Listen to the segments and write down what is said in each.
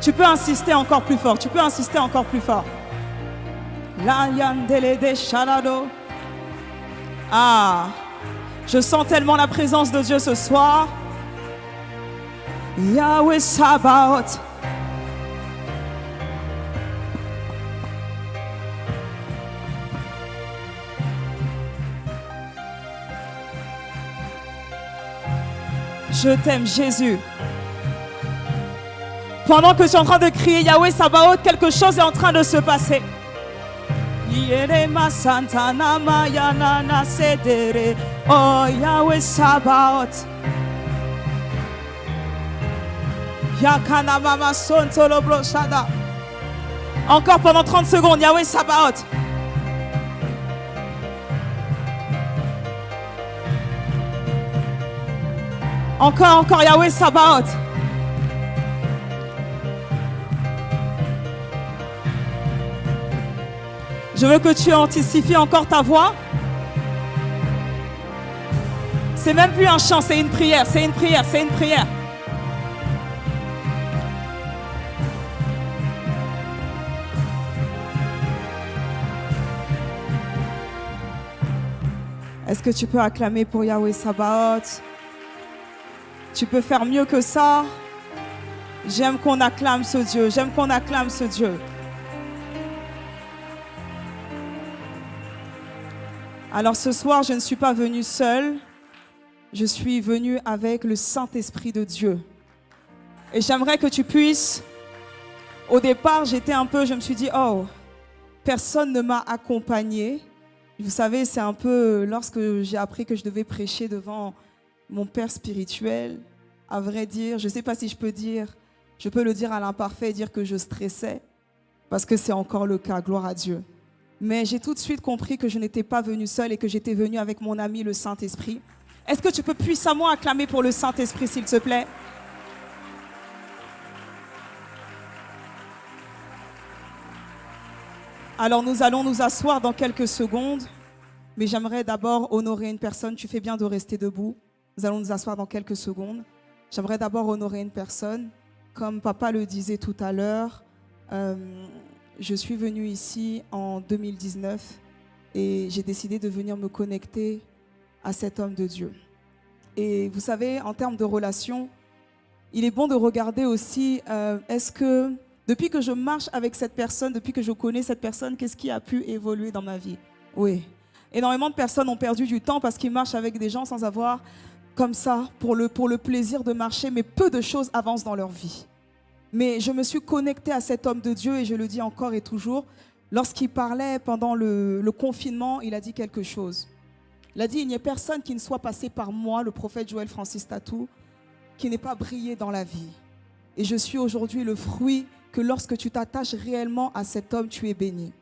Tu peux insister encore plus fort. Tu peux insister encore plus fort. La yandele de shalado. Ah, je sens tellement la présence de Dieu ce soir. Yahweh Sabaoth. Je t'aime, Jésus. Pendant que tu es en train de crier Yahweh Sabaoth, quelque chose est en train de se passer. Oh Yahweh Sabaoth. Encore pendant 30 secondes, Yahweh Sabaoth. Encore, Yahweh Sabaoth. Je veux que tu anticipes encore ta voix. C'est même plus un chant, c'est une prière, c'est une prière, c'est une prière. Est-ce que tu peux acclamer pour Yahweh Sabaoth? Tu peux faire mieux que ça. J'aime qu'on acclame ce Dieu, j'aime qu'on acclame ce Dieu. Alors ce soir, je ne suis pas venue seule, je suis venue avec le Saint-Esprit de Dieu. Et j'aimerais que tu puisses, au départ, je me suis dit, oh, personne ne m'a accompagnée. Vous savez, c'est un peu lorsque j'ai appris que je devais prêcher devant mon père spirituel, à vrai dire, je ne sais pas si je peux le dire à l'imparfait et dire que je stressais, parce que c'est encore le cas, gloire à Dieu. Mais j'ai tout de suite compris que je n'étais pas venue seule et que j'étais venue avec mon ami le Saint-Esprit. Est-ce que tu peux puissamment acclamer pour le Saint-Esprit, s'il te plaît? Alors nous allons nous asseoir dans quelques secondes, mais j'aimerais d'abord honorer une personne. Tu fais bien de rester debout. Nous allons nous asseoir dans quelques secondes. J'aimerais d'abord honorer une personne. Comme papa le disait tout à l'heure, je suis venue ici en 2019 et j'ai décidé de venir me connecter à cet homme de Dieu. Et vous savez, en termes de relations, il est bon de regarder aussi, est-ce que depuis que je marche avec cette personne, depuis que je connais cette personne, qu'est-ce qui a pu évoluer dans ma vie? Oui. Énormément de personnes ont perdu du temps parce qu'ils marchent avec des gens sans avoir, comme ça, pour le plaisir de marcher, mais peu de choses avancent dans leur vie. Mais je me suis connectée à cet homme de Dieu et je le dis encore et toujours. Lorsqu'il parlait pendant le confinement, il a dit quelque chose. Il a dit, il n'y a personne qui ne soit passé par moi, le prophète Joël Francis Tatou, qui n'ait pas brillé dans la vie. Et je suis aujourd'hui le fruit que lorsque tu t'attaches réellement à cet homme, tu es béni.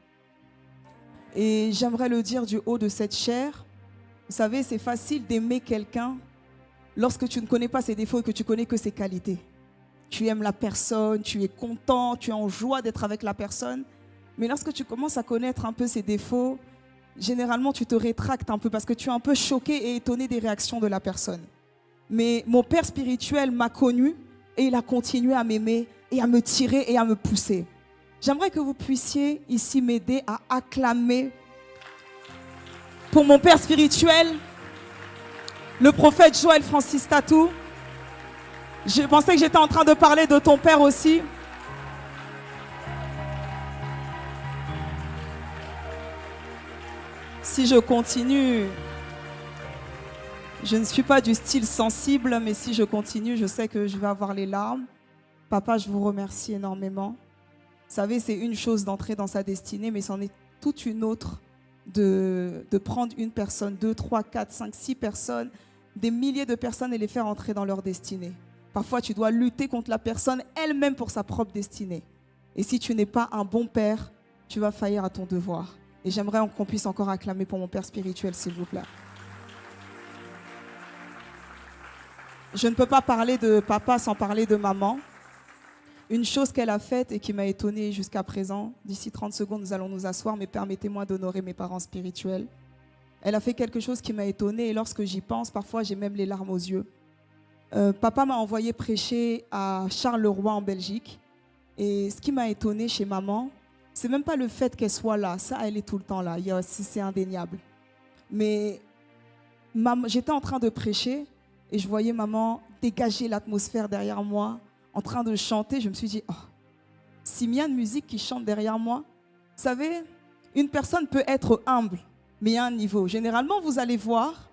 Et j'aimerais le dire du haut de cette chair. Vous savez, c'est facile d'aimer quelqu'un lorsque tu ne connais pas ses défauts et que tu connais que ses qualités. Tu aimes la personne, tu es content, tu es en joie d'être avec la personne. Mais lorsque tu commences à connaître un peu ses défauts, généralement tu te rétractes un peu parce que tu es un peu choqué et étonné des réactions de la personne. Mais mon père spirituel m'a connu et il a continué à m'aimer et à me tirer et à me pousser. J'aimerais que vous puissiez ici m'aider à acclamer pour mon père spirituel, le prophète Joël Francis Tatou. Je pensais que j'étais en train de parler de ton père aussi. Si je continue, je ne suis pas du style sensible, mais si je continue, je sais que je vais avoir les larmes. Papa, je vous remercie énormément. Vous savez, c'est une chose d'entrer dans sa destinée, mais c'en est toute une autre de prendre une personne, 2, 3, 4, 5, 6 personnes, des milliers de personnes et les faire entrer dans leur destinée. Parfois, tu dois lutter contre la personne elle-même pour sa propre destinée. Et si tu n'es pas un bon père, tu vas faillir à ton devoir. Et j'aimerais qu'on puisse encore acclamer pour mon père spirituel, s'il vous plaît. Je ne peux pas parler de papa sans parler de maman. Une chose qu'elle a faite et qui m'a étonnée jusqu'à présent, d'ici 30 secondes, nous allons nous asseoir, mais permettez-moi d'honorer mes parents spirituels. Elle a fait quelque chose qui m'a étonnée et lorsque j'y pense, parfois j'ai même les larmes aux yeux. Papa m'a envoyé prêcher à Charleroi en Belgique Et ce qui m'a étonnée chez maman, c'est même pas le fait qu'elle soit là. Ça, elle est tout le temps là. C'est indéniable. Mais j'étais en train de prêcher et je voyais maman dégager l'atmosphère derrière moi, en train de chanter. Je me suis dit, oh, Simiane Musique qui chante derrière moi. Vous savez, une personne peut être humble, mais il y a un niveau. Généralement, vous allez voir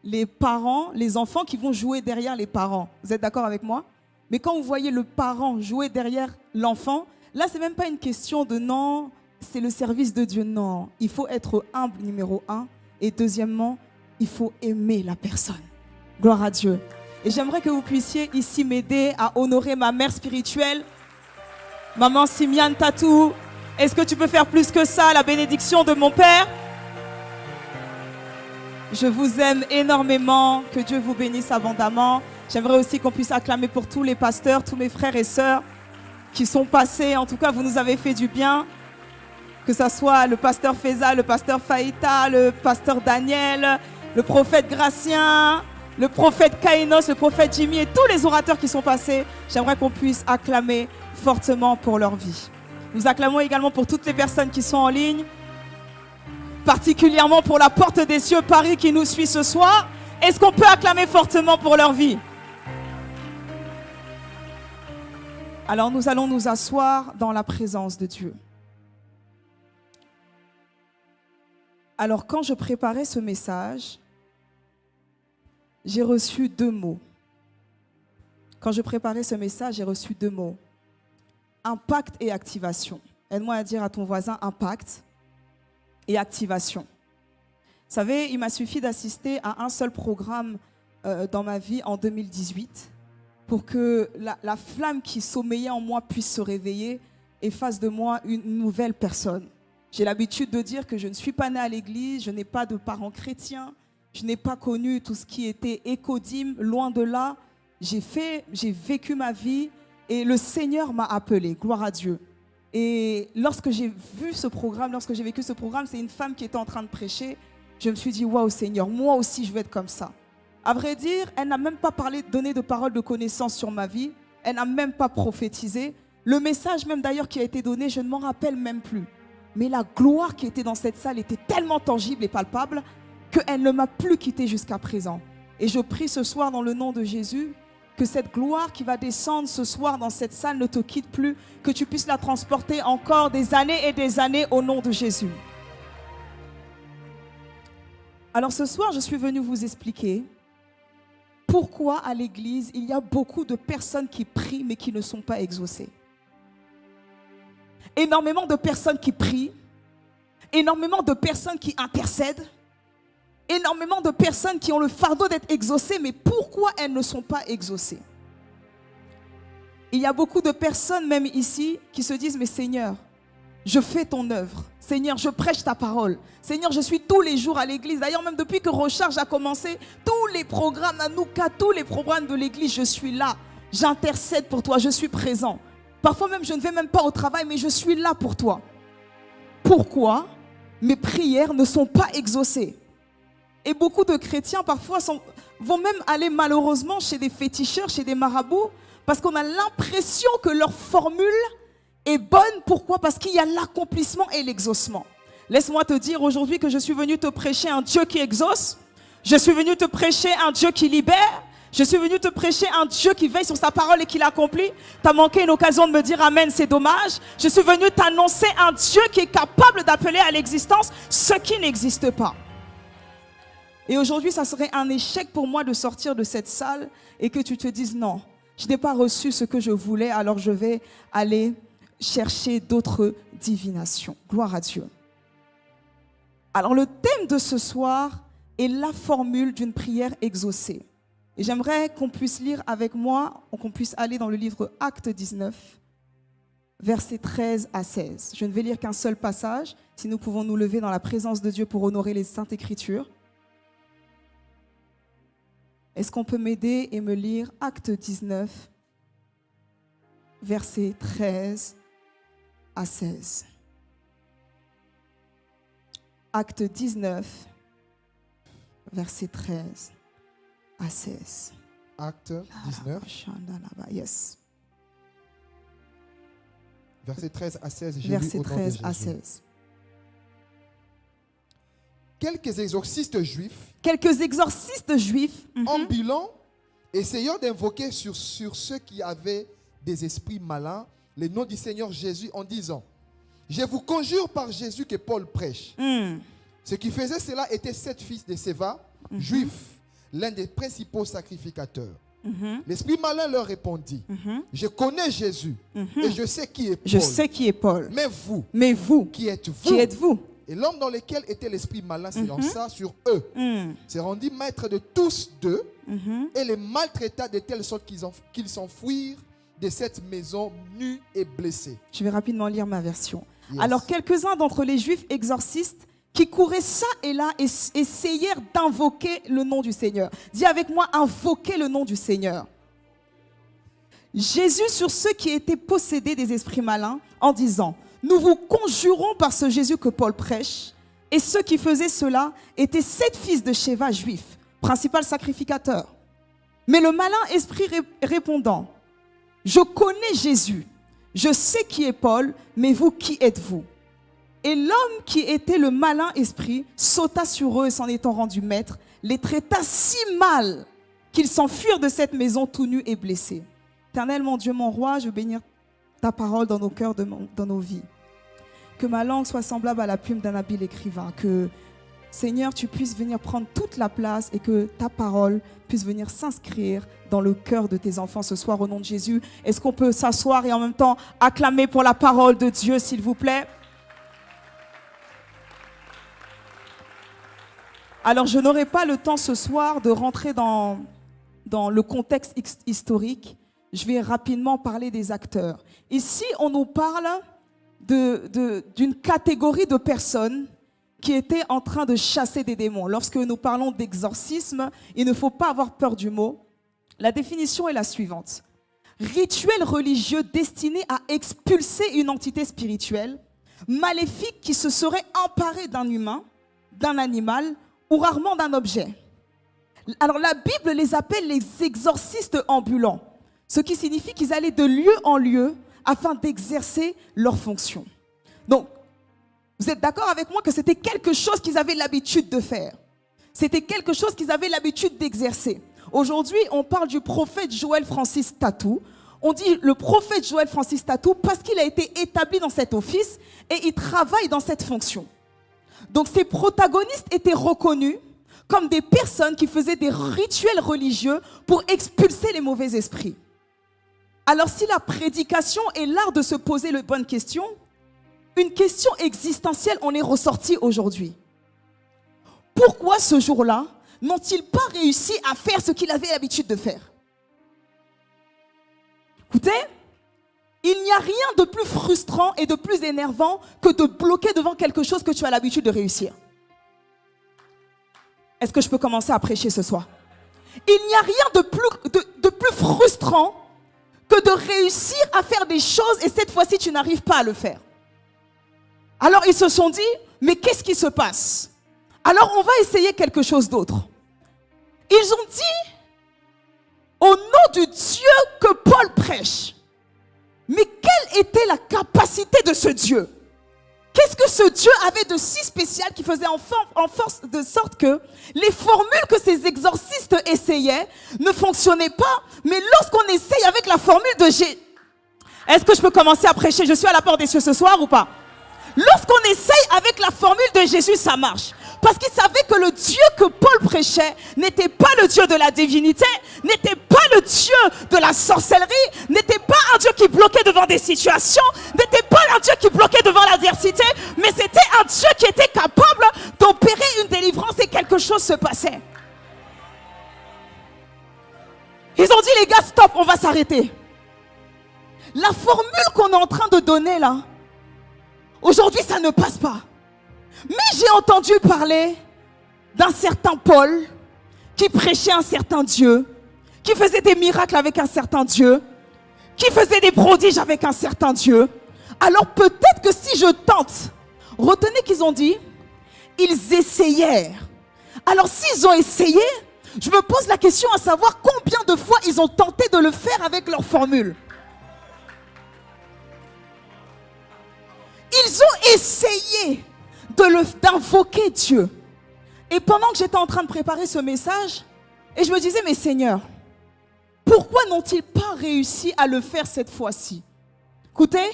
les parents, les enfants qui vont jouer derrière les parents. Vous êtes d'accord avec moi? Mais quand vous voyez le parent jouer derrière l'enfant, là, ce n'est même pas une question de non, c'est le service de Dieu. Non, il faut être humble, numéro 1. Et deuxièmement, il faut aimer la personne. Gloire à Dieu. Et j'aimerais que vous puissiez ici m'aider à honorer ma mère spirituelle, Maman Simiane Tatou. Est-ce que tu peux faire plus que ça, la bénédiction de mon père? Je vous aime énormément. Que Dieu vous bénisse abondamment. J'aimerais aussi qu'on puisse acclamer pour tous les pasteurs, tous mes frères et sœurs qui sont passés. En tout cas, vous nous avez fait du bien. Que ce soit le pasteur Feza, le pasteur Faïta, le pasteur Daniel, le prophète Gratien, le prophète Kainos, le prophète Jimmy et tous les orateurs qui sont passés. J'aimerais qu'on puisse acclamer fortement pour leur vie. Nous acclamons également pour toutes les personnes qui sont en ligne, particulièrement pour la Porte des Cieux Paris qui nous suit ce soir. Est-ce qu'on peut acclamer fortement pour leur vie? Alors nous allons nous asseoir dans la présence de Dieu. Alors quand je préparais ce message, j'ai reçu 2 mots. Quand je préparais ce message, j'ai reçu 2 mots. Impact et activation. Aide-moi à dire à ton voisin impact et activation. Vous savez, il m'a suffi d'assister à un seul programme dans ma vie en 2018 pour que la flamme qui sommeillait en moi puisse se réveiller et fasse de moi une nouvelle personne. J'ai l'habitude de dire que je ne suis pas née à l'église, je n'ai pas de parents chrétiens, je n'ai pas connu tout ce qui était écodyme, loin de là. J'ai vécu ma vie et le Seigneur m'a appelé, gloire à Dieu. Et lorsque j'ai vu ce programme, lorsque j'ai vécu ce programme, c'est une femme qui était en train de prêcher. Je me suis dit, waouh Seigneur, moi aussi je veux être comme ça. À vrai dire, elle n'a même pas donné de paroles de connaissance sur ma vie. Elle n'a même pas prophétisé. Le message même d'ailleurs qui a été donné, je ne m'en rappelle même plus. Mais la gloire qui était dans cette salle était tellement tangible et palpable qu'elle ne m'a plus quittée jusqu'à présent. Et je prie ce soir dans le nom de Jésus que cette gloire qui va descendre ce soir dans cette salle ne te quitte plus, que tu puisses la transporter encore des années et des années au nom de Jésus. Alors ce soir, je suis venue vous expliquer pourquoi à l'église, il y a beaucoup de personnes qui prient mais qui ne sont pas exaucées. Énormément de personnes qui prient, énormément de personnes qui intercèdent, énormément de personnes qui ont le fardeau d'être exaucées, mais pourquoi elles ne sont pas exaucées? Il y a beaucoup de personnes, même ici, qui se disent, mais Seigneur, je fais ton œuvre. Seigneur, je prêche ta parole. Seigneur, je suis tous les jours à l'église. D'ailleurs, même depuis que Recharge a commencé, tous les programmes, Anouka, tous les programmes de l'église, je suis là. J'intercède pour toi, je suis présent. Parfois même, je ne vais même pas au travail, mais je suis là pour toi. Pourquoi mes prières ne sont pas exaucées? Et beaucoup de chrétiens parfois vont même aller malheureusement chez des féticheurs, chez des marabouts, parce qu'on a l'impression que leur formule est bonne. Pourquoi? Parce qu'il y a l'accomplissement et l'exaucement. Laisse-moi te dire aujourd'hui que je suis venu te prêcher un Dieu qui exauce. Je suis venu te prêcher un Dieu qui libère. Je suis venu te prêcher un Dieu qui veille sur sa parole et qui l'accomplit. Tu as manqué une occasion de me dire amen, c'est dommage. Je suis venu t'annoncer un Dieu qui est capable d'appeler à l'existence ce qui n'existe pas. Et aujourd'hui, ça serait un échec pour moi de sortir de cette salle et que tu te dises non, je n'ai pas reçu ce que je voulais, alors je vais aller chercher d'autres divinations. Gloire à Dieu. Alors le thème de ce soir est la formule d'une prière exaucée. Et j'aimerais qu'on puisse lire avec moi, qu'on puisse aller dans le livre Actes 19, versets 13 à 16. Je ne vais lire qu'un seul passage, si nous pouvons nous lever dans la présence de Dieu pour honorer les Saintes Écritures. Est-ce qu'on peut m'aider et me lire Actes 19, versets 13 à 16. Actes 19, verset 13 à 16. Acte 19. Yes. Versets 13 à 16. Versets 13 à 16. Quelques exorcistes juifs, ambulants, essayant d'invoquer sur ceux qui avaient des esprits malins le nom du Seigneur Jésus en disant: je vous conjure par Jésus que Paul prêche. Ce qui faisait cela était 7 fils de Séva, juifs, l'un des principaux sacrificateurs. L'esprit malin leur répondit: je connais Jésus et je sais qui est Paul. Je sais qui est Paul. Mais vous, qui êtes-vous? Et l'homme dans lequel était l'esprit malin s'élança sur eux, se rendit maître de tous deux et les maltraita de telle sorte qu'ils s'enfuirent de cette maison nus et blessés. Je vais rapidement lire ma version. Yes. Alors quelques-uns d'entre les juifs exorcistes qui couraient ça et là et essayèrent d'invoquer le nom du Seigneur. Dis avec moi, invoquer le nom du Seigneur. Jésus sur ceux qui étaient possédés des esprits malins en disant: nous vous conjurons par ce Jésus que Paul prêche. Et ceux qui faisaient cela étaient 7 fils de Séva juifs, principal sacrificateur. Mais le malin esprit répondant: je connais Jésus, je sais qui est Paul, mais vous, qui êtes-vous? Et l'homme qui était le malin esprit sauta sur eux et s'en étant rendu maître, les traita si mal qu'ils s'enfuirent de cette maison tout nus et blessés. Éternel, mon Dieu, mon roi, je veux bénir ta parole dans nos cœurs, dans nos vies. Que ma langue soit semblable à la plume d'un habile écrivain. Que, Seigneur, tu puisses venir prendre toute la place et que ta parole puisse venir s'inscrire dans le cœur de tes enfants ce soir au nom de Jésus. Est-ce qu'on peut s'asseoir et en même temps acclamer pour la parole de Dieu, s'il vous plaît? Alors, je n'aurai pas le temps ce soir de rentrer dans le contexte historique. Je vais rapidement parler des acteurs. Ici, on nous parle d'une catégorie de personnes qui étaient en train de chasser des démons. Lorsque nous parlons d'exorcisme, il ne faut pas avoir peur du mot. La définition est la suivante. Rituel religieux destiné à expulser une entité spirituelle, maléfique qui se serait emparée d'un humain, d'un animal ou rarement d'un objet. Alors la Bible les appelle les exorcistes ambulants, ce qui signifie qu'ils allaient de lieu en lieu afin d'exercer leurs fonctions. Donc, vous êtes d'accord avec moi que c'était quelque chose qu'ils avaient l'habitude de faire. C'était quelque chose qu'ils avaient l'habitude d'exercer. Aujourd'hui, on parle du prophète Joël Francis Tatou. On dit le prophète Joël Francis Tatou parce qu'il a été établi dans cet office et il travaille dans cette fonction. Donc ces protagonistes étaient reconnus comme des personnes qui faisaient des rituels religieux pour expulser les mauvais esprits. Alors si la prédication est l'art de se poser les bonnes questions, une question existentielle en est ressortie aujourd'hui. Pourquoi ce jour-là n'ont-ils pas réussi à faire ce qu'ils avaient l'habitude de faire? Écoutez, il n'y a rien de plus frustrant et de plus énervant que de bloquer devant quelque chose que tu as l'habitude de réussir. Est-ce que je peux commencer à prêcher ce soir? Il n'y a rien de plus frustrant que de réussir à faire des choses et cette fois-ci tu n'arrives pas à le faire. Alors ils se sont dit, mais qu'est-ce qui se passe? Alors on va essayer quelque chose d'autre. Ils ont dit, au nom du Dieu que Paul prêche. Mais quelle était la capacité de ce Dieu? Qu'est-ce que ce Dieu avait de si spécial qui faisait en force de sorte que les formules que ces exorcistes essayaient ne fonctionnaient pas, mais lorsqu'on essaye avec la formule de Jésus... Est-ce que je peux commencer à prêcher? Je suis à la porte des cieux ce soir ou pas? Lorsqu'on essaye avec la formule de Jésus, ça marche. Parce qu'il savait que le Dieu que Paul prêchait n'était pas le Dieu de la divinité, n'était pas le Dieu de la sorcellerie, n'était pas un Dieu qui bloquait devant des situations, n'était pas un Dieu qui bloquait devant l'adversité, mais c'était un Dieu qui était capable d'opérer une délivrance et quelque chose se passait. Ils ont dit, les gars, stop, on va s'arrêter. La formule qu'on est en train de donner là, aujourd'hui, ça ne passe pas. Mais j'ai entendu parler d'un certain Paul qui prêchait un certain Dieu, qui faisait des miracles avec un certain Dieu, qui faisait des prodiges avec un certain Dieu. Alors peut-être que si je tente, retenez qu'ils ont dit, ils essayèrent. Alors s'ils ont essayé, je me pose la question à savoir combien de fois ils ont tenté de le faire avec leur formule. essayé d'invoquer Dieu. Et pendant que j'étais en train de préparer ce message, et je me disais, mais Seigneur, pourquoi n'ont-ils pas réussi à le faire cette fois-ci? Écoutez,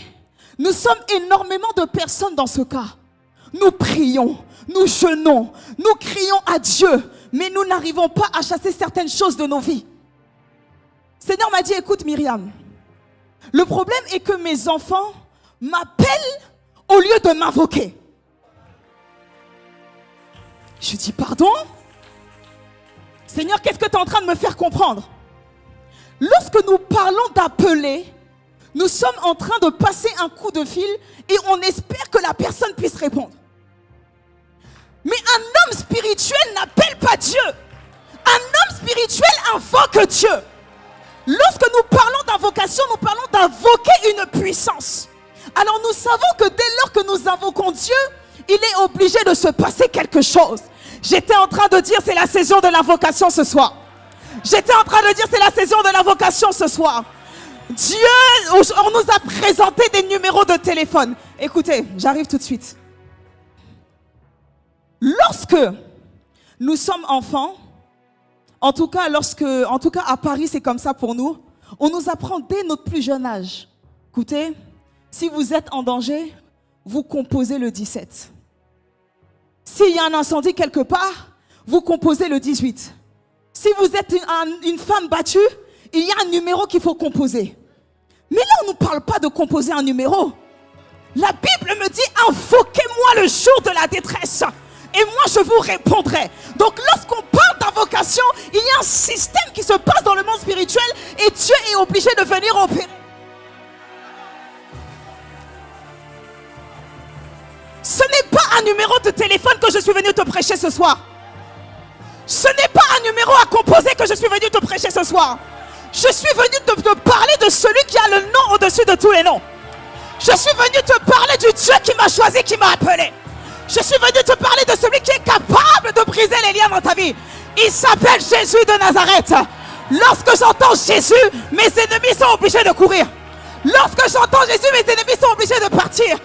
nous sommes énormément de personnes dans ce cas. Nous prions, nous jeûnons, nous crions à Dieu, mais nous n'arrivons pas à chasser certaines choses de nos vies. Le Seigneur m'a dit, écoute Myriam, le problème est que mes enfants m'appellent au lieu de m'invoquer. Je dis, pardon? Seigneur, qu'est-ce que tu es en train de me faire comprendre? Lorsque nous parlons d'appeler, nous sommes en train de passer un coup de fil et on espère que la personne puisse répondre. Mais un homme spirituel n'appelle pas Dieu. Un homme spirituel invoque Dieu. Lorsque nous parlons d'invocation, nous parlons d'invoquer une puissance. Alors nous savons que dès lors que nous invoquons Dieu, il est obligé de se passer quelque chose. J'étais en train de dire c'est la saison de l'invocation ce soir. J'étais en train de dire c'est la saison de l'invocation ce soir. Dieu, on nous a présenté des numéros de téléphone. Écoutez, j'arrive tout de suite. Lorsque nous sommes enfants, en tout cas à Paris c'est comme ça pour nous, on nous apprend dès notre plus jeune âge. Écoutez, si vous êtes en danger, vous composez le 17. S'il y a un incendie quelque part, vous composez le 18. Si vous êtes une femme battue, il y a un numéro qu'il faut composer. Mais là, on ne nous parle pas de composer un numéro. La Bible me dit, invoquez-moi le jour de la détresse et moi je vous répondrai. Donc lorsqu'on parle d'invocation, il y a un système qui se passe dans le monde spirituel et Dieu est obligé de venir opérer. Ce n'est pas un numéro de téléphone que je suis venu te prêcher ce soir. Ce n'est pas un numéro à composer que je suis venu te prêcher ce soir. Je suis venu te parler de celui qui a le nom au-dessus de tous les noms. Je suis venu te parler du Dieu qui m'a choisi, qui m'a appelé. Je suis venu te parler de celui qui est capable de briser les liens dans ta vie. Il s'appelle Jésus de Nazareth. Lorsque j'entends Jésus, mes ennemis sont obligés de courir. Lorsque j'entends Jésus, mes ennemis sont obligés de partir.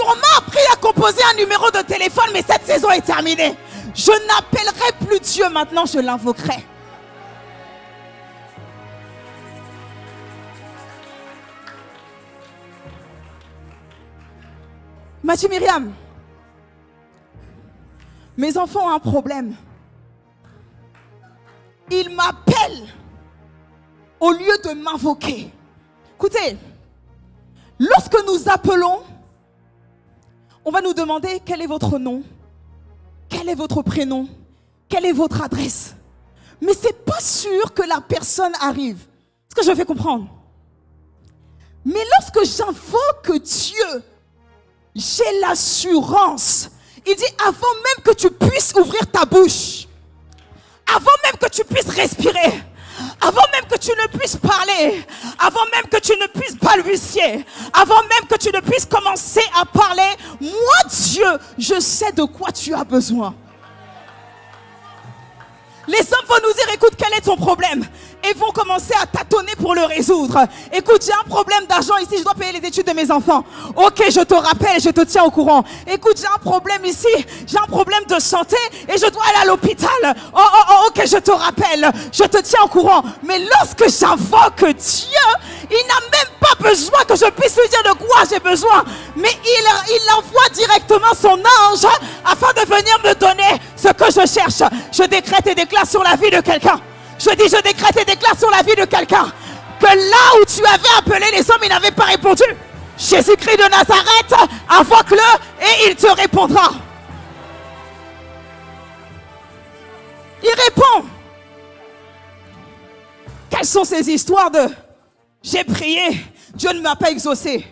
On m'a appris à composer un numéro de téléphone, mais cette saison est terminée. Je n'appellerai plus Dieu maintenant, je l'invoquerai. M'a dit Myriam, mes enfants ont un problème. Ils m'appellent au lieu de m'invoquer. Écoutez, lorsque nous appelons, on va nous demander quel est votre nom, quel est votre prénom, quelle est votre adresse. Mais ce n'est pas sûr que la personne arrive. Est-ce que je me fais comprendre? Mais lorsque j'invoque Dieu, j'ai l'assurance. Il dit avant même que tu puisses ouvrir ta bouche, avant même que tu puisses respirer, avant même que tu ne puisses parler, avant même que tu ne puisses balbutier, avant même que tu ne puisses commencer à parler, moi Dieu, je sais de quoi tu as besoin. Les hommes vont nous dire, écoute, quel est ton problème? Et vont commencer à tâtonner pour le résoudre. Écoute, j'ai un problème d'argent ici, je dois payer les études de mes enfants. Ok, je te rappelle, je te tiens au courant. Écoute, j'ai un problème ici, j'ai un problème de santé et je dois aller à l'hôpital. Ok, je te rappelle, je te tiens au courant. Mais lorsque j'invoque Dieu, il n'a même pas besoin que je puisse lui dire de quoi j'ai besoin. Mais il envoie directement son ange afin de venir me donner ce que je cherche. Je décrète et déclare sur la vie de quelqu'un. Je décrète et déclare sur la vie de quelqu'un que là où tu avais appelé les hommes, ils n'avaient pas répondu. Jésus-Christ de Nazareth, invoque-le et il te répondra. Il répond. Quelles sont ces histoires de j'ai prié, Dieu ne m'a pas exaucé.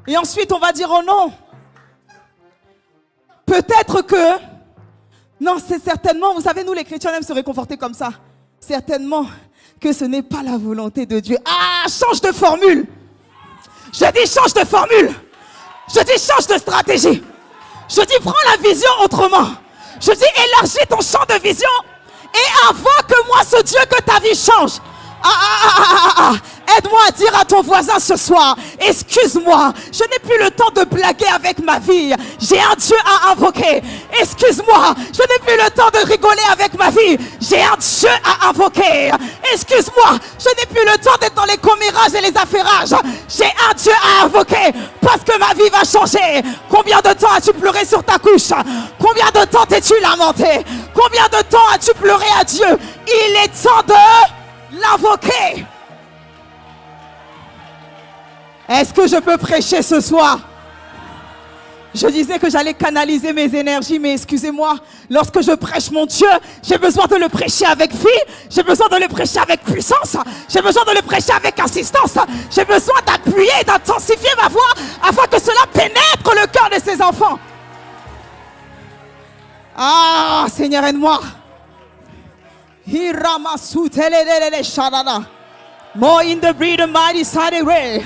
Et ensuite on va dire oh non. Peut-être que, non, c'est certainement, vous savez, nous les chrétiens, on aime se réconforter comme ça. Certainement que ce n'est pas la volonté de Dieu. Ah, change de formule. Je dis change de formule. Je dis change de stratégie. Je dis prends la vision autrement. Je dis élargis ton champ de vision et invoque-moi ce Dieu que ta vie change. Aide-moi à dire à ton voisin ce soir, excuse-moi, je n'ai plus le temps de blaguer avec ma vie. J'ai un Dieu à invoquer. Excuse-moi, je n'ai plus le temps de rigoler avec ma vie. J'ai un Dieu à invoquer. Excuse-moi, je n'ai plus le temps d'être dans les commérages et les affairages. J'ai un Dieu à invoquer parce que ma vie va changer. Combien de temps as-tu pleuré sur ta couche? Combien de temps t'es-tu lamenté? Combien de temps as-tu pleuré à Dieu? Il est temps de l'invoquer. Est-ce que je peux prêcher ce soir? Je disais que j'allais canaliser mes énergies, mais excusez-moi, lorsque je prêche mon Dieu, j'ai besoin de le prêcher avec vie, j'ai besoin de le prêcher avec puissance, j'ai besoin de le prêcher avec insistance, j'ai besoin d'appuyer et d'intensifier ma voix afin que cela pénètre le cœur de ses enfants. Ah, Seigneur, aide-moi. More in the breed of mighty side way.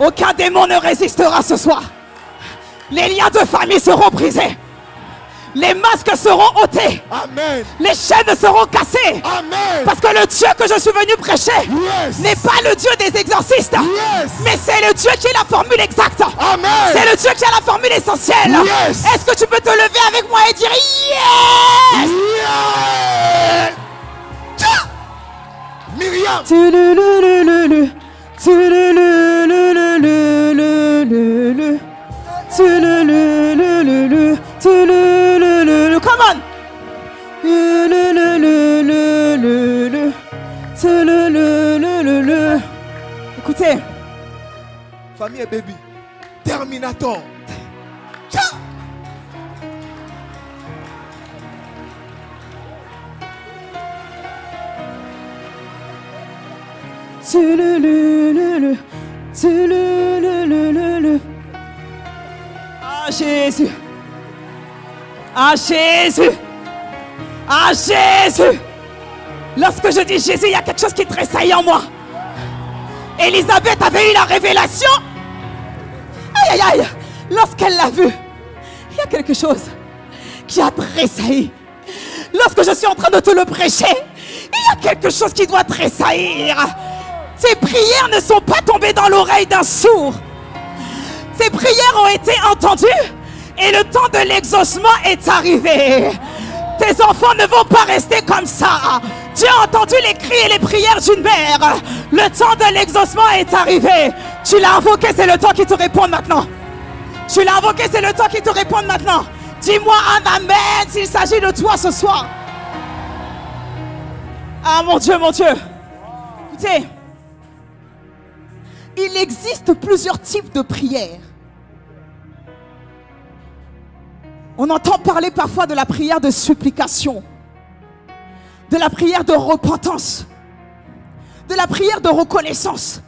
Aucun démon ne résistera ce soir. Les liens de famille seront brisés. Les masques seront ôtés. Amen. Les chaînes seront cassées. Amen. Parce que le Dieu que je suis venu prêcher n'est pas le Dieu des exorcistes. Mais c'est le Dieu qui est la formule exacte. Amen. C'est le Dieu qui a la formule essentielle. Est-ce que tu peux te lever avec moi et dire yes? Myriam. Come on. Écoutez. Famille et baby. Terminator. Ah Jésus. Ah Jésus. Ah Jésus. Lorsque je dis Jésus, il y a quelque chose qui tressaille en moi. Élisabeth avait eu la révélation. Aïe aïe aïe. Lorsqu'elle l'a vu, il y a quelque chose qui a tressailli. Lorsque je suis en train de te le prêcher, il y a quelque chose qui doit tressaillir. Tes prières ne sont pas tombées dans l'oreille d'un sourd. Tes prières ont été entendues et le temps de l'exaucement est arrivé. Tes enfants ne vont pas rester comme ça. Tu as entendu les cris et les prières d'une mère. Le temps de l'exaucement est arrivé. Tu l'as invoqué, c'est le temps qui te répond maintenant. Tu l'as invoqué, c'est le temps qui te répond maintenant. Dis-moi un amen s'il s'agit de toi ce soir. Ah mon Dieu, mon Dieu. Écoutez, il existe plusieurs types de prières. On entend parler parfois de la prière de supplication, de la prière de repentance, de la prière de reconnaissance.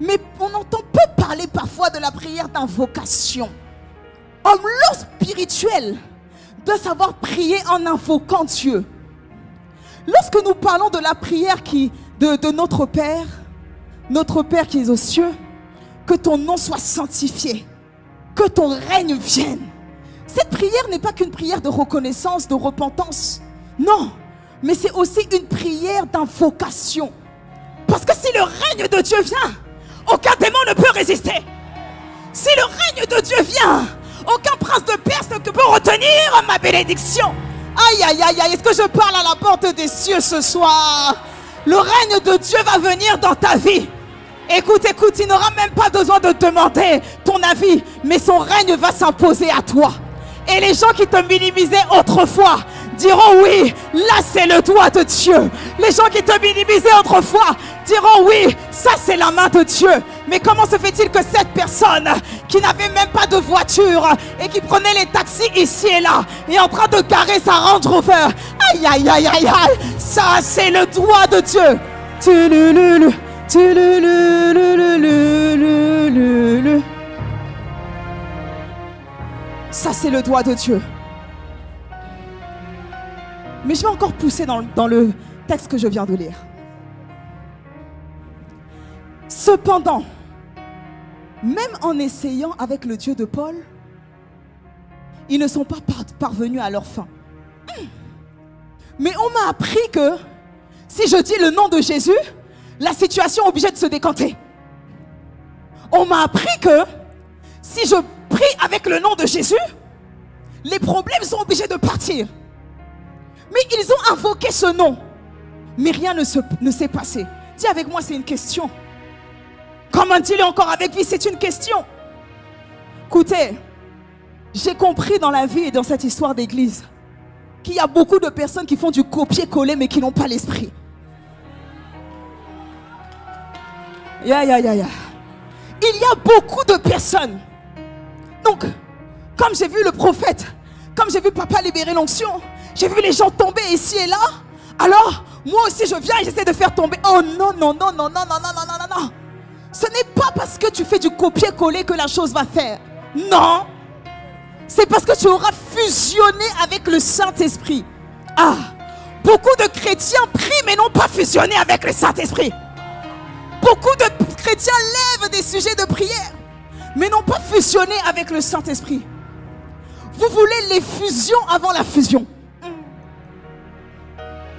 Mais on entend peu parler parfois de la prière d'invocation. Homme spirituel doit savoir prier en invoquant Dieu. Lorsque nous parlons de la prière de notre Père qui est aux cieux, que ton nom soit sanctifié, que ton règne vienne. Cette prière n'est pas qu'une prière de reconnaissance, de repentance. Non, mais c'est aussi une prière d'invocation. Parce que si le règne de Dieu vient, aucun démon ne peut résister. Si le règne de Dieu vient, aucun prince de Perse ne peut retenir ma bénédiction. Aïe, aïe, aïe, aïe, est-ce que je parle à la porte des cieux ce soir? Le règne de Dieu va venir dans ta vie. Écoute, écoute, il n'aura même pas besoin de demander ton avis, mais son règne va s'imposer à toi. Et les gens qui te minimisaient autrefois diront oui, là c'est le doigt de Dieu. Les gens qui te minimisaient autrefois diront oui, ça c'est la main de Dieu. Mais comment se fait-il que cette personne qui n'avait même pas de voiture et qui prenait les taxis ici et là est en train de garer sa Range Rover? Aïe aïe aïe aïe aïe, ça c'est le doigt de Dieu. Ça c'est le doigt de Dieu. Mais je vais encore pousser dans le texte que je viens de lire. Cependant, même en essayant avec le Dieu de Paul, ils ne sont pas parvenus à leur fin. Mais on m'a appris que si je dis le nom de Jésus, la situation est obligée de se décanter. On m'a appris que si je prie avec le nom de Jésus, les problèmes sont obligés de partir. Mais ils ont invoqué ce nom. Mais rien ne s'est passé. Dis avec moi, c'est une question. Comme un dit encore avec vie, c'est une question. Écoutez, j'ai compris dans la vie et dans cette histoire d'église qu'il y a beaucoup de personnes qui font du copier-coller mais qui n'ont pas l'esprit. Il y a beaucoup de personnes. Donc, comme j'ai vu le prophète, comme j'ai vu papa libérer l'onction, j'ai vu les gens tomber ici et là, alors moi aussi je viens et j'essaie de faire tomber. Oh non, non, non, non, non, non, non, non, non, non. Ce n'est pas parce que tu fais du copier-coller que la chose va faire. Non. C'est parce que tu auras fusionné avec le Saint-Esprit. Ah, beaucoup de chrétiens prient mais n'ont pas fusionné avec le Saint-Esprit. Beaucoup de chrétiens lèvent des sujets de prière mais n'ont pas fusionné avec le Saint-Esprit. Vous voulez les fusions avant la fusion.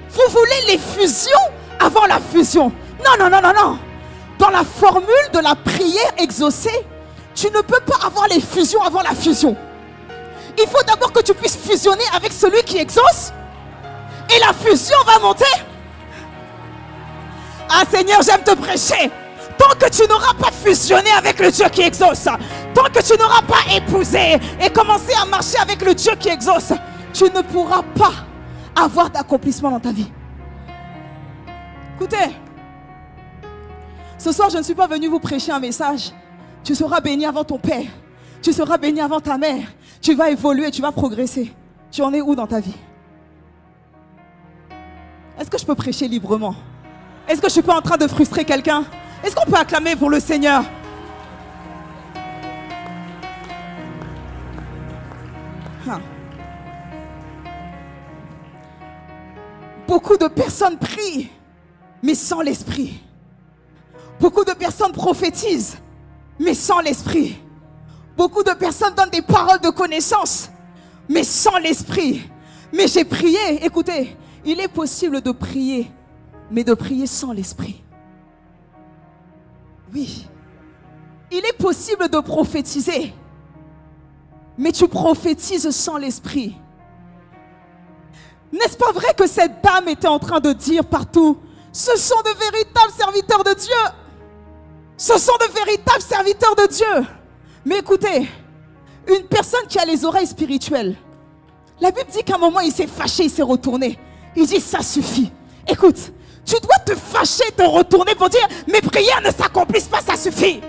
Vous voulez les fusions avant la fusion. Non, non, non, non, non. Dans la formule de la prière exaucée, tu ne peux pas avoir les fusions avant la fusion. Il faut d'abord que tu puisses fusionner avec celui qui exauce. Et la fusion va monter. Ah Seigneur, j'aime te prêcher. Tant que tu n'auras pas fusionné avec le Dieu qui exauce, tant que tu n'auras pas épousé et commencé à marcher avec le Dieu qui exauce, tu ne pourras pas avoir d'accomplissement dans ta vie. Écoutez, ce soir je ne suis pas venu vous prêcher un message. Tu seras béni avant ton père. Tu seras béni avant ta mère. Tu vas évoluer, tu vas progresser. Tu en es où dans ta vie? Est-ce que je peux prêcher librement? Est-ce que je ne suis pas en train de frustrer quelqu'un? Est-ce qu'on peut acclamer pour le Seigneur? Beaucoup de personnes prient, mais sans l'esprit. Beaucoup de personnes prophétisent, mais sans l'esprit. Beaucoup de personnes donnent des paroles de connaissance, mais sans l'esprit. Mais j'ai prié, écoutez, il est possible de prier, mais de prier sans l'esprit. Oui, il est possible de prophétiser, mais tu prophétises sans l'esprit. N'est-ce pas vrai que cette dame était en train de dire partout, ce sont de véritables serviteurs de Dieu. Ce sont de véritables serviteurs de Dieu. Mais écoutez, une personne qui a les oreilles spirituelles, la Bible dit qu'à un moment il s'est fâché, il s'est retourné. Il dit ça suffit. Écoute, tu dois te fâcher, te retourner pour dire mes prières ne s'accomplissent pas, ça suffit.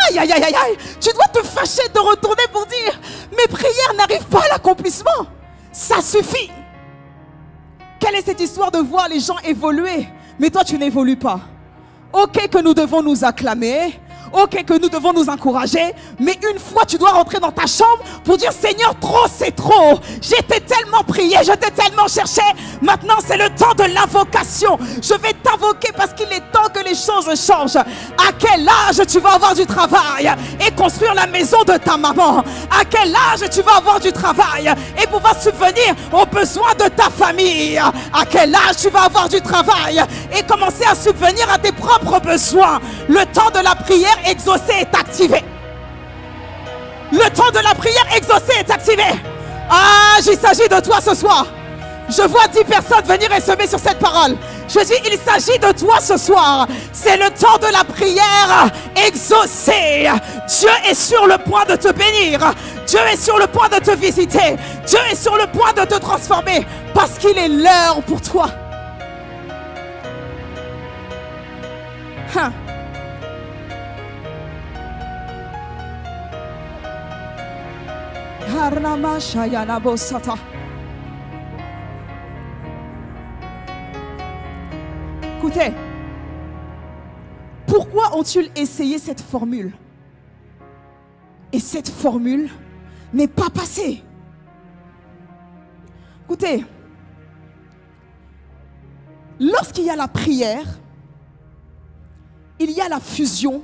Aïe, aïe, aïe, aïe, aïe. Tu dois te fâcher, te retourner pour dire mes prières n'arrivent pas à l'accomplissement. Ça suffit. Quelle est cette histoire de voir les gens évoluer, mais toi tu n'évolues pas? Ok que nous devons nous acclamer, ok que nous devons nous encourager, mais une fois tu dois rentrer dans ta chambre pour dire Seigneur, trop c'est trop. J'étais tellement prié, je t'ai tellement cherché. Maintenant c'est le temps de l'invocation. Je vais t'invoquer parce qu'il est temps que les choses changent. À quel âge tu vas avoir du travail et construire la maison de ta maman? À quel âge tu vas avoir du travail et pouvoir subvenir aux besoins de ta famille? À quel âge tu vas avoir du travail et commencer à subvenir à tes propres besoins? Le temps de la prière exaucée est activé. Le temps de la prière exaucée est activé. Ah, il s'agit de toi ce soir. Je vois 10 personnes venir et semer sur cette parole. Je dis, il s'agit de toi ce soir. C'est le temps de la prière exaucée. Dieu est sur le point de te bénir. Dieu est sur le point de te visiter. Dieu est sur le point de te transformer. Parce qu'il est l'heure pour toi. Écoutez, pourquoi ont-ils essayé cette formule? Et cette formule n'est pas passée. Écoutez, lorsqu'il y a la prière, il y a la fusion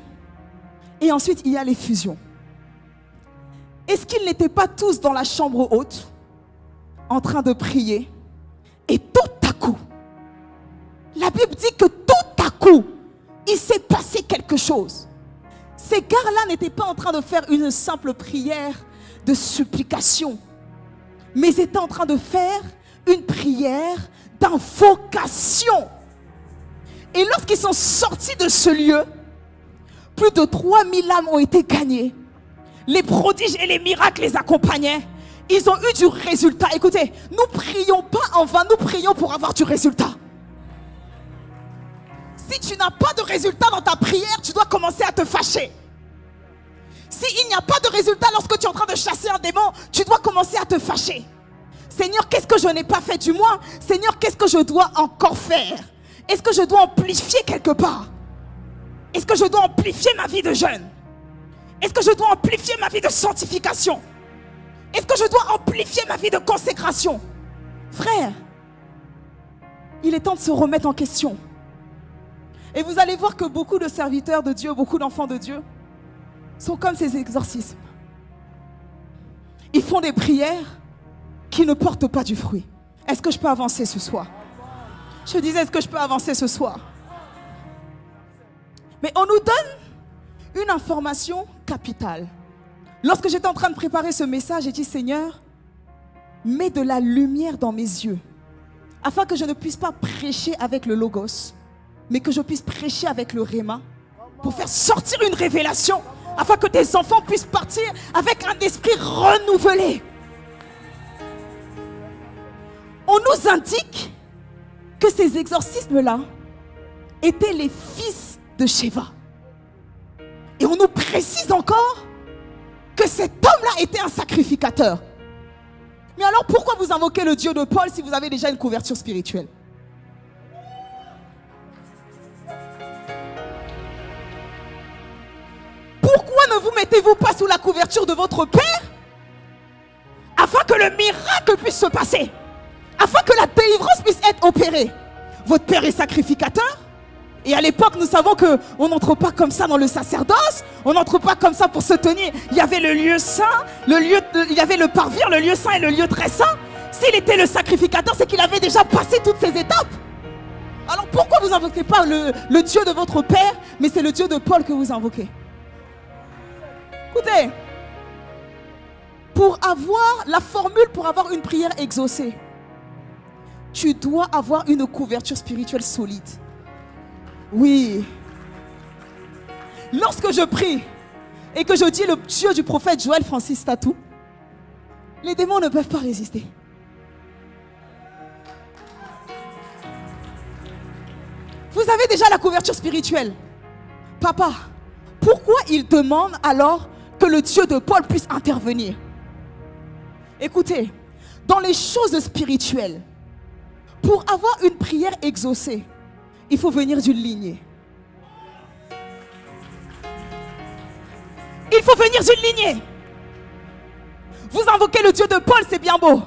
et ensuite il y a les fusions. Est-ce qu'ils n'étaient pas tous dans la chambre haute en train de prier et tout à coup, la Bible dit que tout à coup, il s'est passé quelque chose. Ces gars-là n'étaient pas en train de faire une simple prière de supplication, mais ils étaient en train de faire une prière d'invocation. Et lorsqu'ils sont sortis de ce lieu, plus de 3000 âmes ont été gagnées. Les prodiges et les miracles les accompagnaient. Ils ont eu du résultat. Écoutez, nous prions pas en vain, nous prions pour avoir du résultat. Si tu n'as pas de résultat dans ta prière, tu dois commencer à te fâcher. S'il n'y a pas de résultat lorsque tu es en train de chasser un démon, tu dois commencer à te fâcher. Seigneur, qu'est-ce que je n'ai pas fait du moins? Seigneur, qu'est-ce que je dois encore faire? Est-ce que je dois amplifier quelque part? Est-ce que je dois amplifier ma vie de jeûne? Est-ce que je dois amplifier ma vie de sanctification? Est-ce que je dois amplifier ma vie de consécration? Frère, il est temps de se remettre en question. Et vous allez voir que beaucoup de serviteurs de Dieu, beaucoup d'enfants de Dieu sont comme ces exorcismes. Ils font des prières qui ne portent pas du fruit. Est-ce que je peux avancer ce soir? Je disais, est-ce que je peux avancer ce soir? Mais on nous donne une information capitale. Lorsque j'étais en train de préparer ce message, j'ai dit, Seigneur, mets de la lumière dans mes yeux, afin que je ne puisse pas prêcher avec le logos, mais que je puisse prêcher avec le réma, pour faire sortir une révélation, afin que tes enfants puissent partir avec un esprit renouvelé. On nous indique que ces exorcismes-là étaient les fils de Sheva. Et on nous précise encore que cet homme-là était un sacrificateur. Mais alors pourquoi vous invoquez le Dieu de Paul si vous avez déjà une couverture spirituelle? Pourquoi ne vous mettez-vous pas sous la couverture de votre Père afin que le miracle puisse se passer, afin que la délivrance puisse être opérée? Votre Père est sacrificateur. Et à l'époque, nous savons qu'on n'entre pas comme ça dans le sacerdoce. On n'entre pas comme ça pour se tenir. Il y avait le lieu saint, il y avait le parvis, le lieu saint et le lieu très saint. S'il était le sacrificateur, c'est qu'il avait déjà passé toutes ces étapes. Alors pourquoi vous n'invoquez pas le Dieu de votre Père, mais c'est le Dieu de Paul que vous invoquez? Écoutez, pour avoir la formule, pour avoir une prière exaucée, tu dois avoir une couverture spirituelle solide. Oui. Lorsque je prie et que je dis le Dieu du prophète Joël Francis Tatou, les démons ne peuvent pas résister. Vous avez déjà la couverture spirituelle. Papa, pourquoi il demande alors que le Dieu de Paul puisse intervenir? Écoutez, dans les choses spirituelles, pour avoir une prière exaucée, il faut venir d'une lignée. Il faut venir d'une lignée. Vous invoquez le Dieu de Paul, c'est bien beau.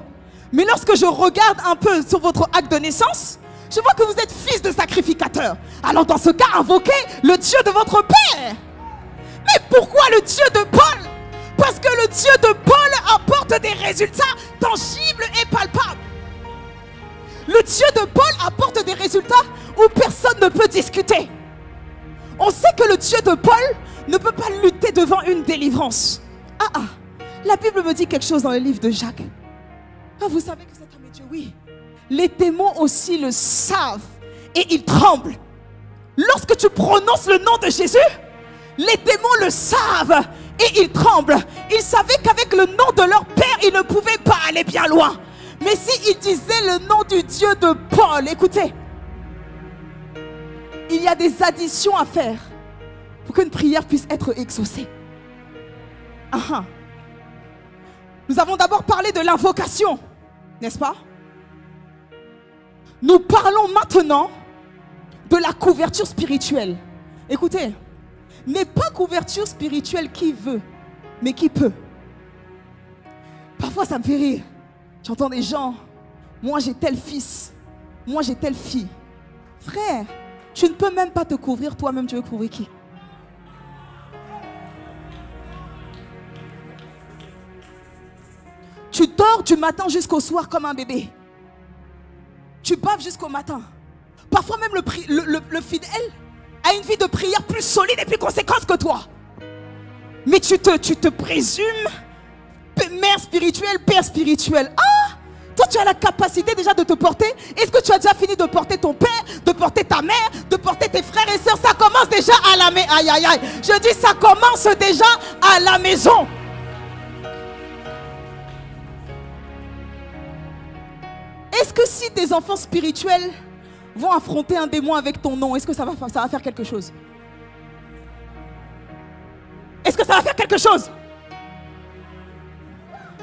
Mais lorsque je regarde un peu sur votre acte de naissance, je vois que vous êtes fils de sacrificateur. Alors dans ce cas, invoquez le Dieu de votre Père. Mais pourquoi le Dieu de Paul? Parce que le Dieu de Paul apporte des résultats tangibles et palpables. Le Dieu de Paul apporte des résultats où personne ne peut discuter. On sait que le Dieu de Paul ne peut pas lutter devant une délivrance. La Bible me dit quelque chose dans le livre de Jacques. Vous savez que cet homme est Dieu? Oui. Les démons aussi le savent et ils tremblent. Lorsque tu prononces le nom de Jésus, les démons le savent et ils tremblent. Ils savaient qu'avec le nom de leur Père, ils ne pouvaient pas aller bien loin. Mais s'ils disaient le nom du Dieu de Paul, écoutez, il y a des additions à faire pour qu'une prière puisse être exaucée. Nous avons d'abord parlé de l'invocation, n'est-ce pas? Nous parlons maintenant de la couverture spirituelle. Écoutez, n'est pas couverture spirituelle qui veut, mais qui peut. Parfois ça me fait rire. J'entends des gens, moi j'ai tel fils, moi j'ai telle fille. Frère, tu ne peux même pas te couvrir toi-même, tu veux couvrir qui? Tu dors du matin jusqu'au soir comme un bébé. Tu baves jusqu'au matin. Parfois même le fidèle a une vie de prière plus solide et plus conséquente que toi. Mais tu te présumes mère spirituelle, père spirituel. Ah, toi tu as la capacité déjà de te porter. Est-ce que tu as déjà fini de porter ton père, de porter ta mère, de porter tes frères et sœurs? Ça commence déjà à la maison. Aïe, aïe, aïe. Je dis ça commence déjà à la maison. Est-ce que si tes enfants spirituels vont affronter un démon avec ton nom, est-ce que ça va faire quelque chose? Est-ce que ça va faire quelque chose?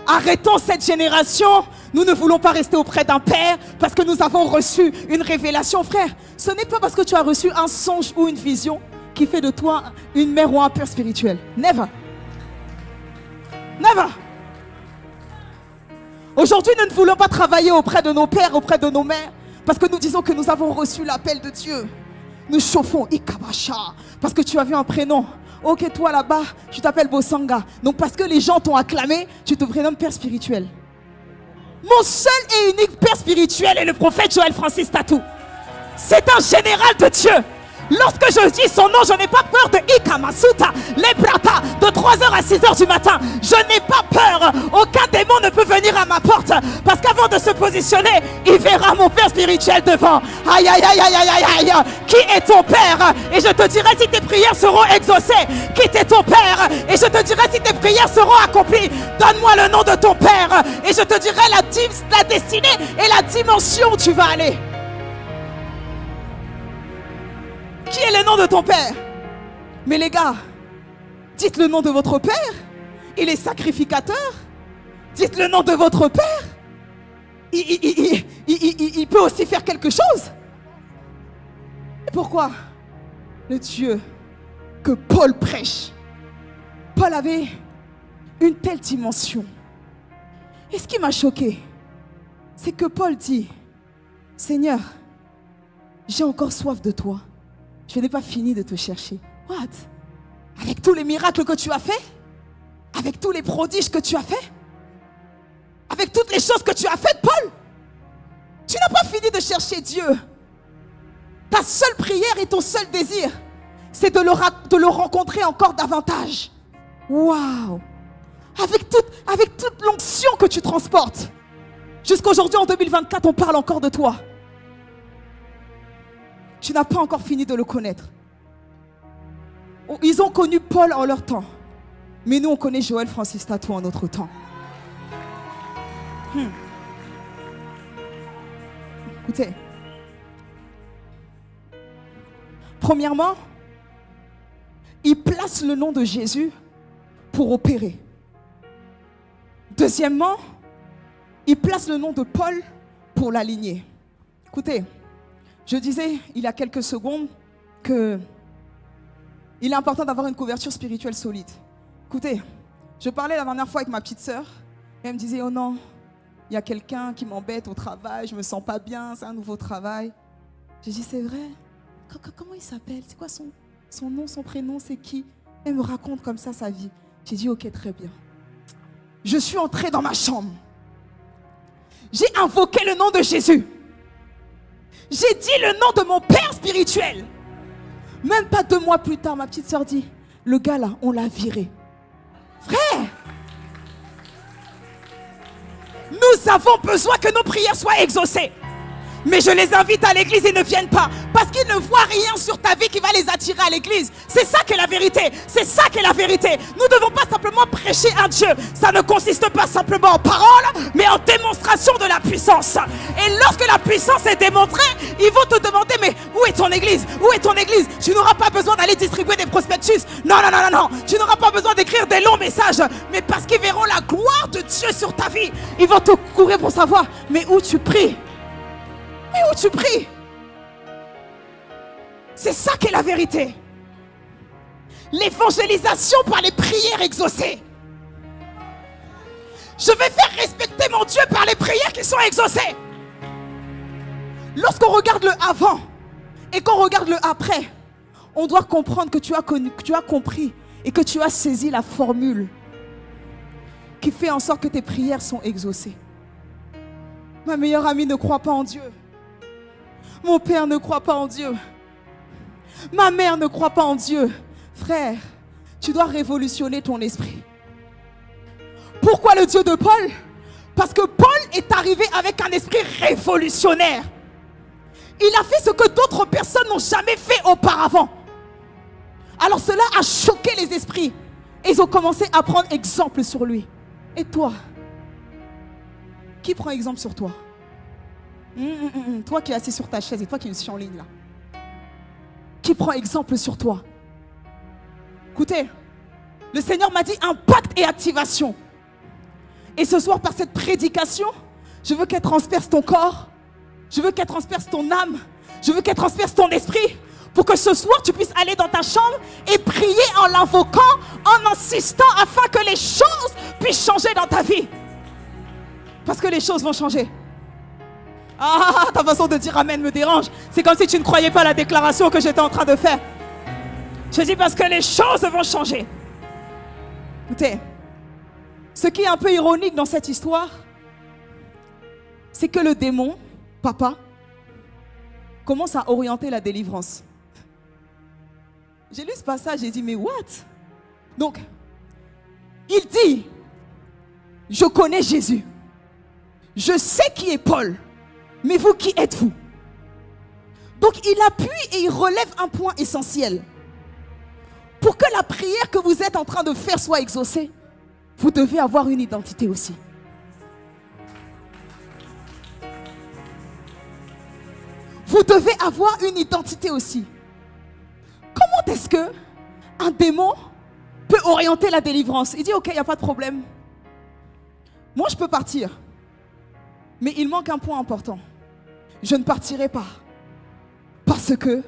Arrêtons cette génération. Nous ne voulons pas rester auprès d'un père parce que nous avons reçu une révélation, frère. Ce n'est pas parce que tu as reçu un songe ou une vision qui fait de toi une mère ou un père spirituel. Never. Never. Aujourd'hui, nous ne voulons pas travailler auprès de nos pères, auprès de nos mères, parce que nous disons que nous avons reçu l'appel de Dieu. Nous chauffons Ikabasha parce que tu as vu un prénom. Ok, toi là-bas, tu t'appelles Bosanga. Donc parce que les gens t'ont acclamé, tu te prénommes père spirituel. Mon seul et unique père spirituel est le prophète Joël Francis Tatou. C'est un général de Dieu. Lorsque je dis son nom, je n'ai pas peur de Ikamasuta, les Brata, de 3h à 6h du matin. Je n'ai pas peur. Aucun démon ne peut venir à ma porte. Parce qu'avant de se positionner, il verra mon père spirituel devant. Aïe, aïe, aïe, aïe, aïe, aïe, aïe. Qui est ton père? Et je te dirai si tes prières seront exaucées. Qui est ton père? Et je te dirai si tes prières seront accomplies. Donne-moi le nom de ton père. Et je te dirai la destinée et la dimension où tu vas aller. Qui est le nom de ton père? Mais les gars, dites le nom de votre père. Il est sacrificateur. Dites le nom de votre père. Il peut aussi faire quelque chose. Et pourquoi? Le Dieu que Paul prêche. Paul avait une telle dimension. Et ce qui m'a choqué, c'est que Paul dit, Seigneur, j'ai encore soif de toi. Je n'ai pas fini de te chercher. What? Avec tous les miracles que tu as fait? Avec tous les prodiges que tu as fait? Avec toutes les choses que tu as faites, Paul? Tu n'as pas fini de chercher Dieu. Ta seule prière et ton seul désir, c'est de le rencontrer encore davantage. Waouh! Avec toute l'onction que tu transportes. Jusqu'aujourd'hui, en 2024, on parle encore de toi. Tu n'as pas encore fini de le connaître. Ils ont connu Paul en leur temps. Mais nous, on connaît Joël Francis Tatou en notre temps. Écoutez. Premièrement, il place le nom de Jésus pour opérer. Deuxièmement, il place le nom de Paul pour l'aligner. Écoutez. Je disais il y a quelques secondes que il est important d'avoir une couverture spirituelle solide. Écoutez, je parlais la dernière fois avec ma petite sœur et elle me disait, oh non, il y a quelqu'un qui m'embête au travail, je me sens pas bien, c'est un nouveau travail. J'ai dit, c'est vrai? Comment il s'appelle? C'est quoi son nom, son prénom, c'est qui? Elle me raconte comme ça sa vie. J'ai dit, ok, très bien. Je suis entrée dans ma chambre. J'ai invoqué le nom de Jésus. J'ai dit le nom de mon père spirituel. Même pas 2 mois plus tard, ma petite sœur dit, le gars là, on l'a viré. Frère, nous avons besoin que nos prières soient exaucées. Mais je les invite à l'église, ils ne viennent pas. Parce qu'ils ne voient rien sur ta vie qui va les attirer à l'église. C'est ça qui est la vérité. C'est ça qui est la vérité. Nous ne devons pas simplement prêcher un Dieu. Ça ne consiste pas simplement en parole, mais en démonstration de la puissance. Et lorsque la puissance est démontrée, ils vont te demander, mais où est ton église? Où est ton église? Tu n'auras pas besoin d'aller distribuer des prospectus. Non, non, non, non, non. Tu n'auras pas besoin d'écrire des longs messages. Mais parce qu'ils verront la gloire de Dieu sur ta vie, ils vont te courir pour savoir, mais où tu pries? Mais où tu pries? C'est ça qui est la vérité. L'évangélisation par les prières exaucées. Je vais faire respecter mon Dieu par les prières qui sont exaucées. Lorsqu'on regarde le avant et qu'on regarde le après, on doit comprendre que tu as compris et que tu as saisi la formule qui fait en sorte que tes prières sont exaucées. Ma meilleure amie ne croit pas en Dieu. Mon père ne croit pas en Dieu. Ma mère ne croit pas en Dieu. Frère, tu dois révolutionner ton esprit. Pourquoi le Dieu de Paul? Parce que Paul est arrivé avec un esprit révolutionnaire. Il a fait ce que d'autres personnes n'ont jamais fait auparavant. Alors cela a choqué les esprits. Et ils ont commencé à prendre exemple sur lui. Et toi? Qui prend exemple sur toi? Toi qui es assis sur ta chaise et toi qui me suis en ligne là. Qui prend exemple sur toi? Écoutez, le Seigneur m'a dit impact et activation. Et ce soir, par cette prédication, je veux qu'elle transperce ton corps. Je veux qu'elle transperce ton âme. Je veux qu'elle transperce ton esprit. Pour que ce soir, tu puisses aller dans ta chambre et prier en l'invoquant, en insistant, afin que les choses puissent changer dans ta vie. Parce que les choses vont changer. Ah, ta façon de dire amen me dérange. C'est comme si tu ne croyais pas la déclaration que j'étais en train de faire. Je dis parce que les choses vont changer. Écoutez, ce qui est un peu ironique dans cette histoire, c'est que le démon, papa, commence à orienter la délivrance. J'ai lu ce passage, j'ai dit, mais what? Donc, il dit, je connais Jésus. Je sais qui est Paul. Mais vous, qui êtes-vous? Donc, il appuie et il relève un point essentiel. Pour que la prière que vous êtes en train de faire soit exaucée, vous devez avoir une identité aussi. Vous devez avoir une identité aussi. Comment est-ce que un démon peut orienter la délivrance? Il dit, ok, il n'y a pas de problème. Moi, je peux partir. Mais il manque un point important. Je ne partirai pas. Parce que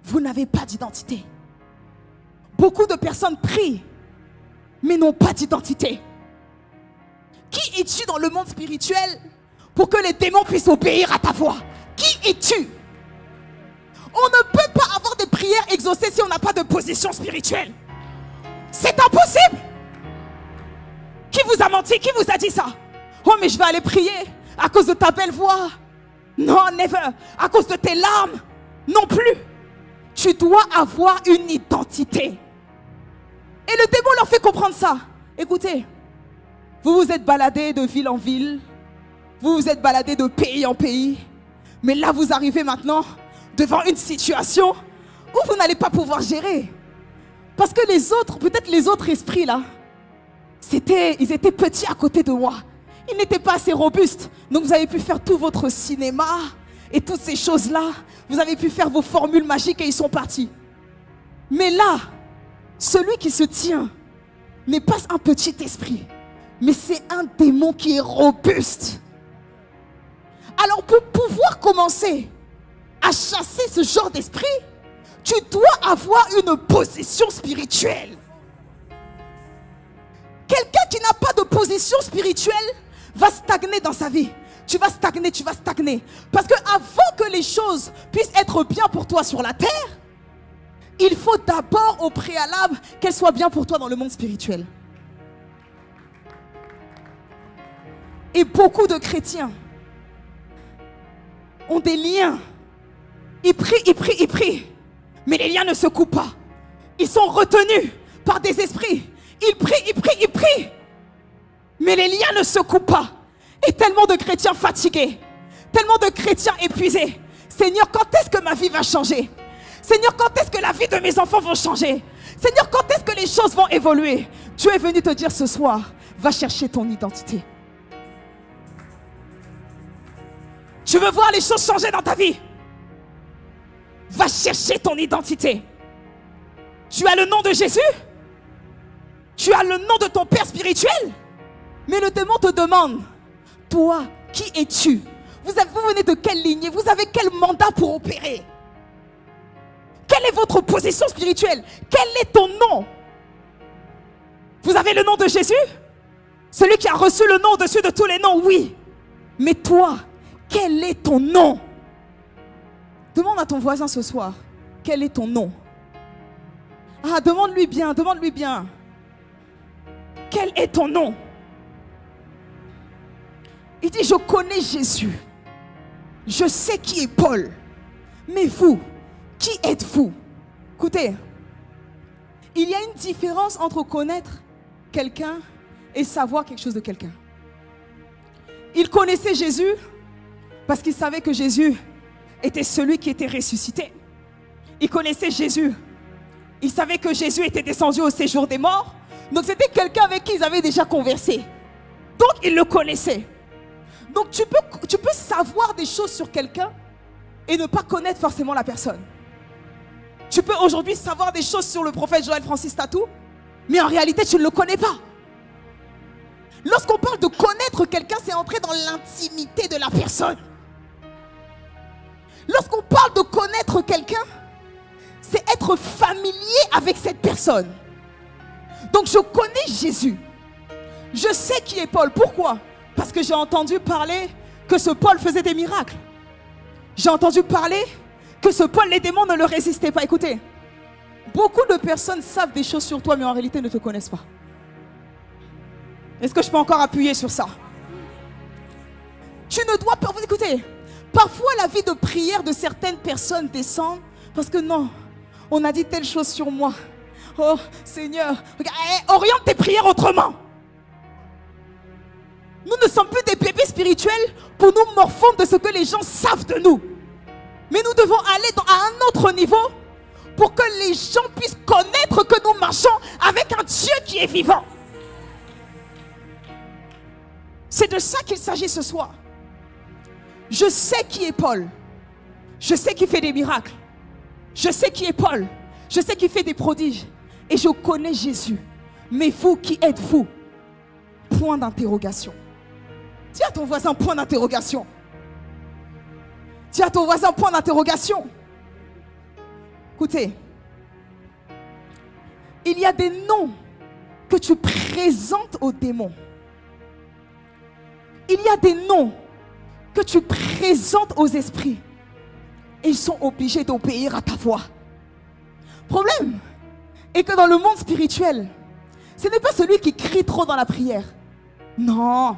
vous n'avez pas d'identité. Beaucoup de personnes prient, mais n'ont pas d'identité. Qui es-tu dans le monde spirituel pour que les démons puissent obéir à ta voix? Qui es-tu? On ne peut pas avoir des prières exaucées si on n'a pas de position spirituelle. C'est impossible. Qui vous a menti? Qui vous a dit ça? Oh, mais je vais aller prier à cause de ta belle voix. Non, never. À cause de tes larmes. Non plus. Tu dois avoir une identité. Et le démon leur fait comprendre ça. Écoutez, vous vous êtes baladés de ville en ville. Vous vous êtes baladés de pays en pays. Mais là, vous arrivez maintenant devant une situation où vous n'allez pas pouvoir gérer. Parce que les autres, peut-être les autres esprits là, ils étaient petits à côté de moi. Ils n'étaient pas assez robustes. Donc vous avez pu faire tout votre cinéma et toutes ces choses-là. Vous avez pu faire vos formules magiques et ils sont partis. Mais là, celui qui se tient n'est pas un petit esprit, mais c'est un démon qui est robuste. Alors pour pouvoir commencer à chasser ce genre d'esprit, tu dois avoir une position spirituelle. Quelqu'un qui n'a pas de position spirituelle va stagner dans sa vie. Tu vas stagner. Parce qu'avant que les choses puissent être bien pour toi sur la terre, il faut d'abord au préalable qu'elles soient bien pour toi dans le monde spirituel. Et beaucoup de chrétiens ont des liens. Ils prient. Mais les liens ne se coupent pas. Ils sont retenus par des esprits. Ils prient. Mais les liens ne se coupent pas. Et tellement de chrétiens fatigués. Tellement de chrétiens épuisés. Seigneur, quand est-ce que ma vie va changer? Seigneur, quand est-ce que la vie de mes enfants va changer? Seigneur, quand est-ce que les choses vont évoluer? Dieu est venu te dire ce soir, va chercher ton identité. Tu veux voir les choses changer dans ta vie? Va chercher ton identité. Tu as le nom de Jésus? Tu as le nom de ton Père spirituel? Mais le démon te demande, toi, qui es-tu? Vous venez de quelle lignée? Vous avez quel mandat pour opérer? Quelle est votre position spirituelle? Quel est ton nom? Vous avez le nom de Jésus? Celui qui a reçu le nom au-dessus de tous les noms, oui. Mais toi, quel est ton nom? Demande à ton voisin ce soir, quel est ton nom? Ah, demande-lui bien. Quel est ton nom? Il dit, je connais Jésus. Je sais qui est Paul. Mais vous, qui êtes-vous? Écoutez, il y a une différence entre connaître quelqu'un et savoir quelque chose de quelqu'un. Il connaissait Jésus parce qu'il savait que Jésus était celui qui était ressuscité. Il connaissait Jésus. Il savait que Jésus était descendu au séjour des morts. Donc c'était quelqu'un avec qui ils avaient déjà conversé. Donc il le connaissait. Donc tu peux savoir des choses sur quelqu'un et ne pas connaître forcément la personne. Tu peux aujourd'hui savoir des choses sur le prophète Joël Francis Tatou, mais en réalité tu ne le connais pas. Lorsqu'on parle de connaître quelqu'un, c'est entrer dans l'intimité de la personne. Lorsqu'on parle de connaître quelqu'un, c'est être familier avec cette personne. Donc je connais Jésus. Je sais qui est Paul. Pourquoi? Parce que j'ai entendu parler que ce Paul faisait des miracles. J'ai entendu parler que ce Paul, les démons ne le résistaient pas. Écoutez, beaucoup de personnes savent des choses sur toi, mais en réalité ne te connaissent pas. Est-ce que je peux encore appuyer sur ça? Tu ne dois pas... Écoutez, parfois la vie de prière de certaines personnes descend parce que non, on a dit telle chose sur moi. Oh Seigneur, regarde, oriente tes prières autrement. Nous ne sommes plus des bébés spirituels pour nous morfondre de ce que les gens savent de nous. Mais nous devons aller à un autre niveau pour que les gens puissent connaître que nous marchons avec un Dieu qui est vivant. C'est de ça qu'il s'agit ce soir. Je sais qui est Paul. Je sais qu'il fait des miracles. Je sais qui est Paul. Je sais qu'il fait des prodiges. Et je connais Jésus. Mais vous, qui êtes-vous? Point d'interrogation. Dis à ton voisin, point d'interrogation. Dis à ton voisin, point d'interrogation. Écoutez, il y a des noms que tu présentes aux démons. Il y a des noms que tu présentes aux esprits. Et ils sont obligés d'obéir à ta voix. Problème est que dans le monde spirituel, ce n'est pas celui qui crie trop dans la prière. Non.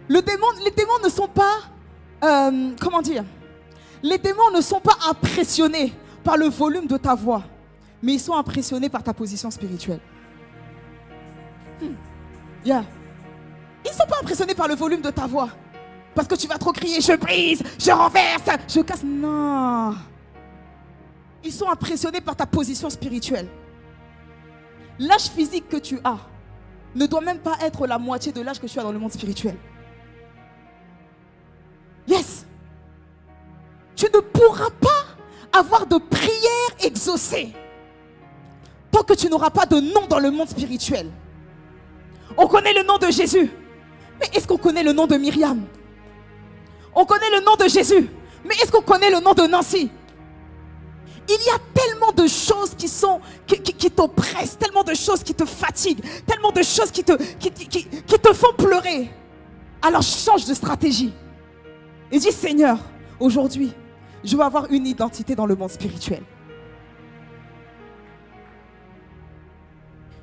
Les démons ne sont pas... comment dire? Les démons ne sont pas impressionnés par le volume de ta voix. Mais ils sont impressionnés par ta position spirituelle. Yeah. Ils ne sont pas impressionnés par le volume de ta voix. Parce que tu vas trop crier, je brise, je renverse, je casse. Non. Ils sont impressionnés par ta position spirituelle. L'âge physique que tu as ne doit même pas être la moitié de l'âge que tu as dans le monde spirituel. Yes. Tu ne pourras pas avoir de prière exaucée tant que tu n'auras pas de nom dans le monde spirituel. On connaît le nom de Jésus. Mais est-ce qu'on connaît le nom de Myriam? On connaît le nom de Jésus. Mais est-ce qu'on connaît le nom de Nancy? Il y a tellement de choses qui t'oppressent, tellement de choses qui te fatiguent, tellement de choses qui te font pleurer. Alors change de stratégie. Et dis, Seigneur, aujourd'hui, je veux avoir une identité dans le monde spirituel.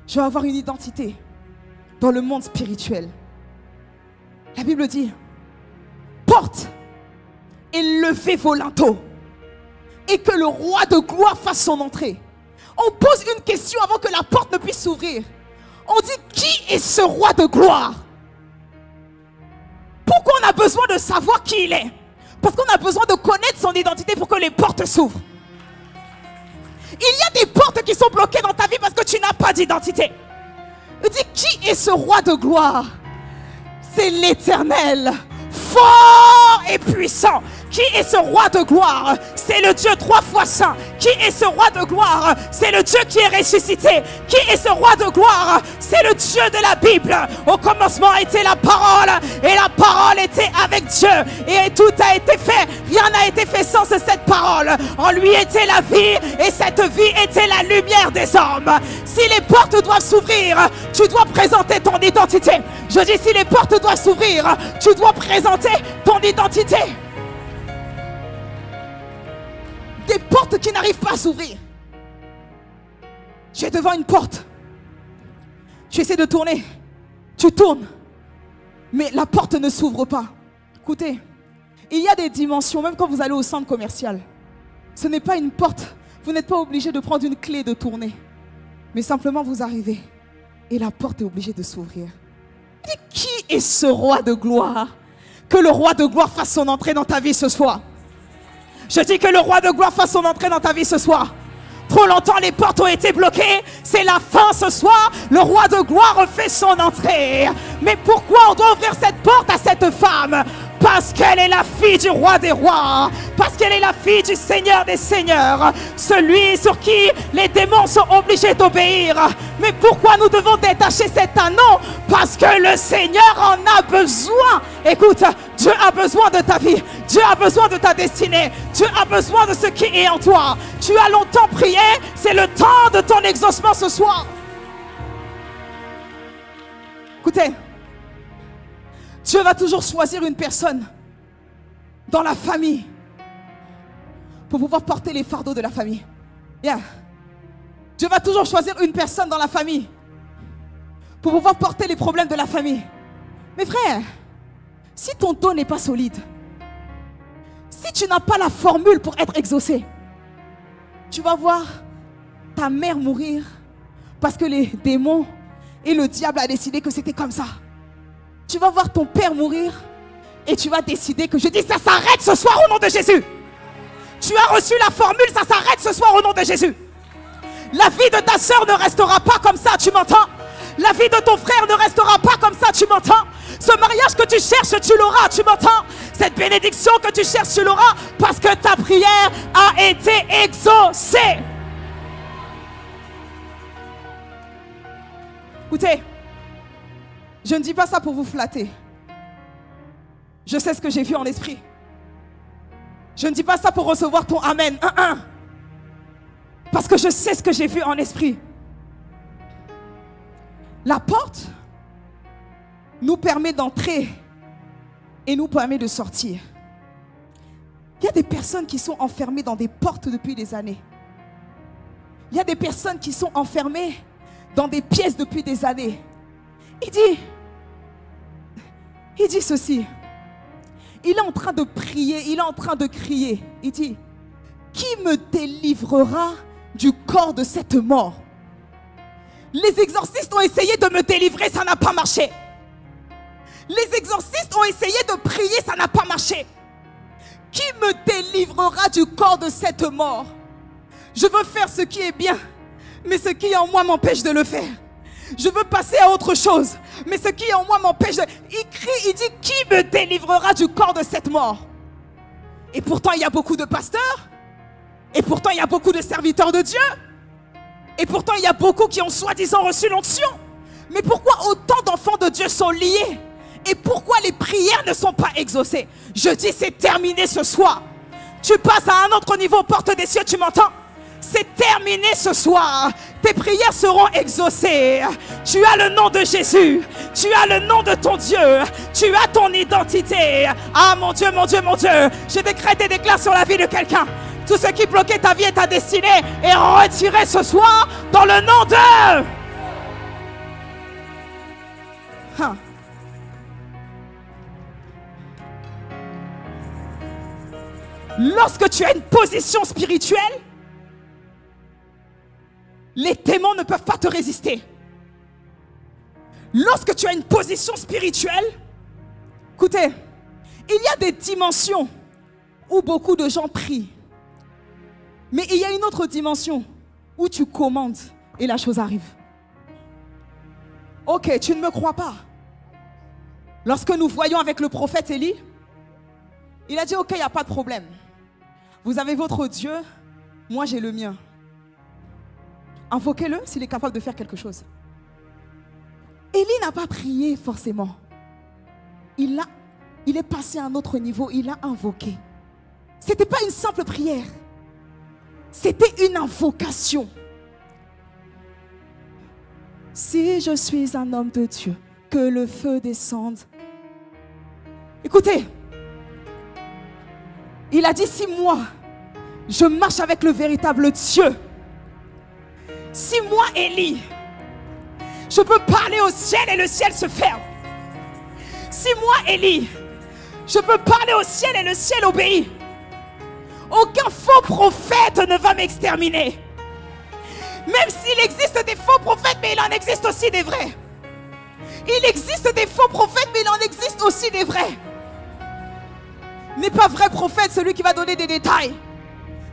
Je veux avoir une identité dans le monde spirituel. La Bible dit, porte et levez vos linteaux et que le roi de gloire fasse son entrée. On pose une question avant que la porte ne puisse s'ouvrir. On dit, qui est ce roi de gloire? Pourquoi on a besoin de savoir qui il est? Parce qu'on a besoin de connaître son identité pour que les portes s'ouvrent. Il y a des portes qui sont bloquées dans ta vie parce que tu n'as pas d'identité. Il dit, qui est ce roi de gloire? C'est l'Éternel, fort et puissant. Qui est ce roi de gloire? C'est le Dieu 3 fois saint. Qui est ce roi de gloire? C'est le Dieu qui est ressuscité. Qui est ce roi de gloire? C'est le Dieu de la Bible. Au commencement était la parole, et la parole était avec Dieu, et tout a été fait. Rien n'a été fait sans cette parole. En lui était la vie, et cette vie était la lumière des hommes. Si les portes doivent s'ouvrir, tu dois présenter ton identité. Je dis, si les portes doivent s'ouvrir, tu dois présenter ton identité. Des portes qui n'arrivent pas à s'ouvrir. Tu es devant une porte. Tu essaies de tourner. Tu tournes. Mais la porte ne s'ouvre pas. Écoutez, il y a des dimensions, même quand vous allez au centre commercial. Ce n'est pas une porte. Vous n'êtes pas obligé de prendre une clé de tourner. Mais simplement vous arrivez. Et la porte est obligée de s'ouvrir. Et qui est ce roi de gloire? Que le roi de gloire fasse son entrée dans ta vie ce soir. Je dis que le roi de gloire fasse son entrée dans ta vie ce soir. Trop longtemps les portes ont été bloquées. C'est la fin ce soir. Le roi de gloire fait son entrée. Mais pourquoi on doit ouvrir cette porte à cette femme? Parce qu'elle est la fille du roi des rois. Parce qu'elle est la fille du Seigneur des seigneurs. Celui sur qui les démons sont obligés d'obéir. Mais pourquoi nous devons détacher cet anneau? Parce que le Seigneur en a besoin. Écoute, Dieu a besoin de ta vie. Dieu a besoin de ta destinée. Dieu a besoin de ce qui est en toi. Tu as longtemps prié. C'est le temps de ton exaucement ce soir. Écoutez. Dieu va toujours choisir une personne dans la famille pour pouvoir porter les fardeaux de la famille. Yeah. Dieu va toujours choisir une personne dans la famille pour pouvoir porter les problèmes de la famille. Mais frère, si ton dos n'est pas solide, si tu n'as pas la formule pour être exaucé, tu vas voir ta mère mourir parce que les démons et le diable a décidé que c'était comme ça. Tu vas voir ton père mourir et tu vas décider que je dis ça s'arrête ce soir au nom de Jésus. Tu as reçu la formule, ça s'arrête ce soir au nom de Jésus. La vie de ta soeur ne restera pas comme ça, tu m'entends? La vie de ton frère ne restera pas comme ça, tu m'entends? Ce mariage que tu cherches, tu l'auras, tu m'entends? Cette bénédiction que tu cherches, tu l'auras parce que ta prière a été exaucée. Écoutez. Je ne dis pas ça pour vous flatter. Je sais ce que j'ai vu en esprit. Je ne dis pas ça pour recevoir ton amen. Parce que je sais ce que j'ai vu en esprit. La porte nous permet d'entrer et nous permet de sortir. Il y a des personnes qui sont enfermées dans des portes depuis des années. Il y a des personnes qui sont enfermées dans des pièces depuis des années. Il dit ceci. Il est en train de prier, il est en train de crier. Il dit, qui me délivrera du corps de cette mort? Les exorcistes ont essayé de me délivrer, ça n'a pas marché. Les exorcistes ont essayé de prier, ça n'a pas marché. Qui me délivrera du corps de cette mort? Je veux faire ce qui est bien, mais ce qui est en moi m'empêche de le faire. Je veux passer à autre chose, mais ce qui est en moi m'empêche de... Il crie, il dit, qui me délivrera du corps de cette mort? Et pourtant, il y a beaucoup de pasteurs. Et pourtant, il y a beaucoup de serviteurs de Dieu. Et pourtant, il y a beaucoup qui ont soi-disant reçu l'onction. Mais pourquoi autant d'enfants de Dieu sont liés? Et pourquoi les prières ne sont pas exaucées? Je dis, c'est terminé ce soir. Tu passes à un autre niveau, porte des cieux, tu m'entends? C'est terminé ce soir. Tes prières seront exaucées. Tu as le nom de Jésus. Tu as le nom de ton Dieu. Tu as ton identité. Ah mon Dieu, mon Dieu, mon Dieu. Je décrète et déclare sur la vie de quelqu'un. Tout ce qui bloquait ta vie et ta destinée est retiré ce soir dans le nom de... Lorsque tu as une position spirituelle, les démons ne peuvent pas te résister. Lorsque tu as une position spirituelle, écoutez, il y a des dimensions où beaucoup de gens prient. Mais il y a une autre dimension où tu commandes et la chose arrive. Ok, tu ne me crois pas. Lorsque nous voyons avec le prophète Élie, il a dit ok, il n'y a pas de problème. Vous avez votre Dieu, moi j'ai le mien. Invoquez-le s'il est capable de faire quelque chose. Élie n'a pas prié forcément. Il est passé à un autre niveau, il a invoqué. Ce n'était pas une simple prière. C'était une invocation. Si je suis un homme de Dieu, que le feu descende. Écoutez, il a dit si moi, je marche avec le véritable Dieu, si moi, Élie, je peux parler au ciel et le ciel se ferme. Si moi, Élie, je peux parler au ciel et le ciel obéit. Aucun faux prophète ne va m'exterminer. Même s'il existe des faux prophètes, mais il en existe aussi des vrais. Il existe des faux prophètes, mais il en existe aussi des vrais. N'est pas vrai prophète celui qui va donner des détails,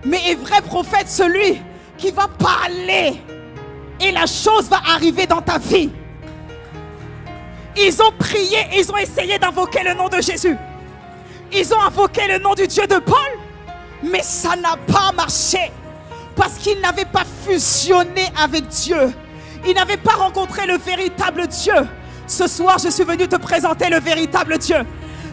mais est vrai prophète celui qui va parler et la chose va arriver dans ta vie. Ils ont prié, ils ont essayé d'invoquer le nom de Jésus. Ils ont invoqué le nom du Dieu de Paul, mais ça n'a pas marché parce qu'ils n'avaient pas fusionné avec Dieu. Ils n'avaient pas rencontré le véritable Dieu. Ce soir, je suis venu te présenter le véritable Dieu.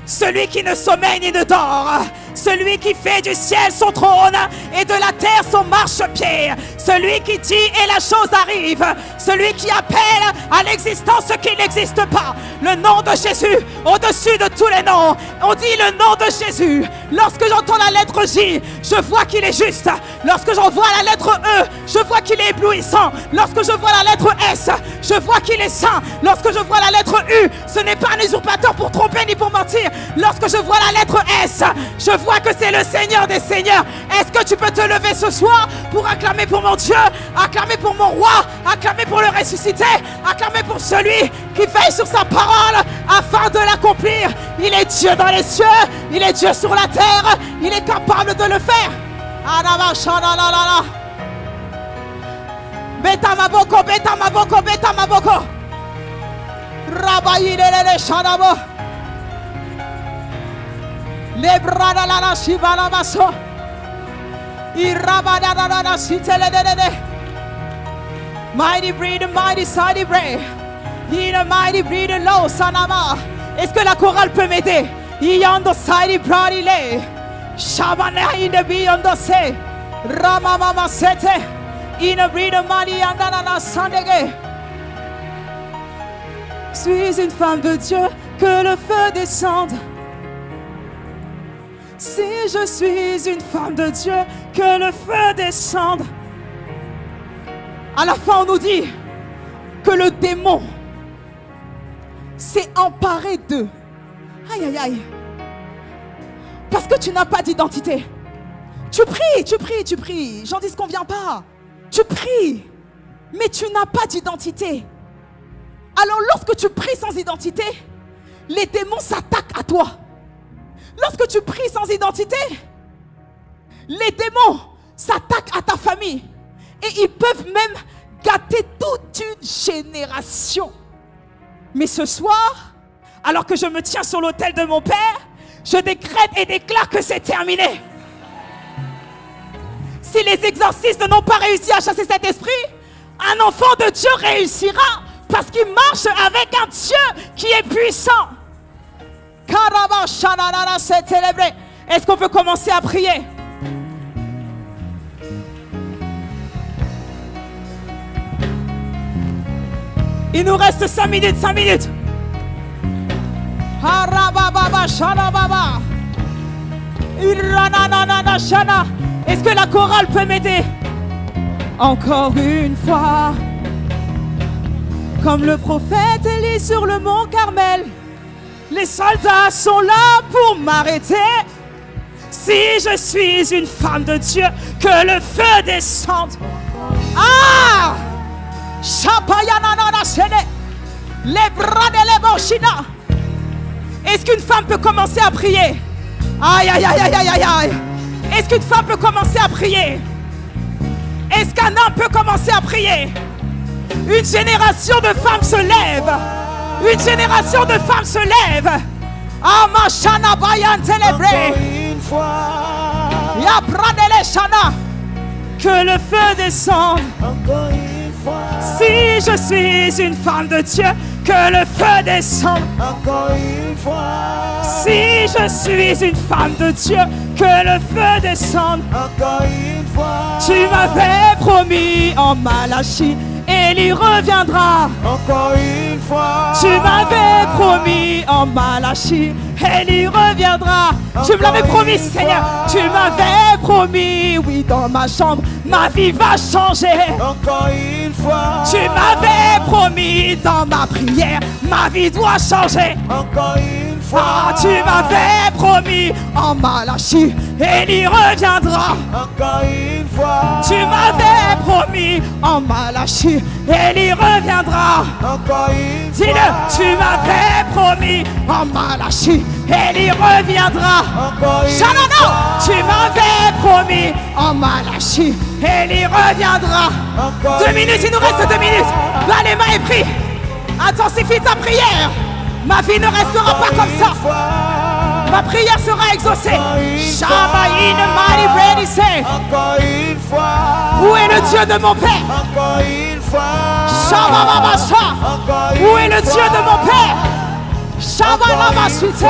Celui qui ne sommeille ni ne dort, celui qui fait du ciel son trône et de la terre son marchepied, celui qui dit et la chose arrive, celui qui appelle à l'existence ce qui n'existe pas. Le nom de Jésus au-dessus de tous les noms. On dit le nom de Jésus. Lorsque j'entends la lettre J, je vois qu'il est juste. Lorsque j'en vois la lettre E, je vois qu'il est éblouissant. Lorsque je vois la lettre S, je vois qu'il est saint. Lorsque je vois la lettre U, ce n'est pas un usurpateur pour tromper ni pour mentir. Lorsque je vois la lettre S, je vois que c'est le Seigneur des Seigneurs. Est-ce que tu peux te lever ce soir pour acclamer pour mon Dieu, acclamer pour mon roi, acclamer pour le ressuscité, acclamer pour celui qui veille sur sa parole afin de l'accomplir. Il est Dieu dans les cieux, il est Dieu sur la terre, il est capable de le faire. Beta maboko, beta maboko, beta maboko. Rabayilele shanabo. Lebrada la shibala baso. Irabada la sitele de. Mighty breed, mighty side bread. In a mighty breed low sanama. Est-ce que la chorale peut m'aider? Yando side bradile. Shabana in the beyond the say. Rama mama sete. In a breed of money andana sandege. Suis une femme de Dieu, que le feu descende. Si je suis une femme de Dieu, que le feu descende. À la fin, on nous dit que le démon s'est emparé d'eux. Aïe, aïe, aïe. Parce que tu n'as pas d'identité. Tu pries. J'en dis qu'on ne vient pas. Tu pries, mais tu n'as pas d'identité. Alors lorsque tu pries sans identité, les démons s'attaquent à toi. Lorsque tu pries sans identité, les démons s'attaquent à ta famille. Et ils peuvent même gâter toute une génération. Mais ce soir, alors que je me tiens sur l'autel de mon Père, je décrète et déclare que c'est terminé. Si les exorcistes n'ont pas réussi à chasser cet esprit, un enfant de Dieu réussira parce qu'il marche avec un Dieu qui est puissant. Est-ce qu'on peut commencer à prier? Il nous reste 5 minutes, 5 minutes. Est-ce que la chorale peut m'aider? Encore une fois, comme le prophète Élie sur le mont Carmel, les soldats sont là pour m'arrêter. Si je suis une femme de Dieu, que le feu descende. Ah! Les bras de l'ébauchina. Est-ce qu'une femme peut commencer à prier? Aïe, aïe, aïe, aïe, aïe, aïe. Est-ce qu'une femme peut commencer à prier? Est-ce qu'un homme peut commencer à prier? Une génération de femmes se lève. Une génération de femmes se lève. Amashana bayan célébré. Ya pradele shana. Que le feu descende. Si je suis une femme de Dieu, que le feu descende. Encore une fois. Si je suis une femme de Dieu, que le feu descende. Encore une fois. Tu m'avais promis en Malachie, Élie reviendra. Encore une fois. Tu m'avais promis en Malachie, Élie reviendra. Tu me l'avais promis, Seigneur. Tu m'avais promis, oui, dans ma chambre, ma vie va changer. Encore une fois. Tu m'avais promis dans ma prière, ma vie doit changer. Encore une fois. Ah, tu m'avais promis en Malachie, Élie reviendra. Encore une fois. Tu m'avais promis en Malachie, Élie reviendra. Encore une fois. Dis-le, tu m'avais promis en Malachie, Élie reviendra. Encore une Shanana, fois. tu m'avais promis en Malachie, Élie reviendra. Encore 2 minutes, il nous reste 2 minutes. Là, les mains et prie. Intensifie ta prière. Ma vie ne restera pas comme ça. Ma prière sera exaucée. Shama in the mighty ready say. Encore une fois. Où est le Dieu de mon Père? Encore une fois. Shama Baba Sha. Encore Où est le Dieu de mon Père? Shama Lama Sute.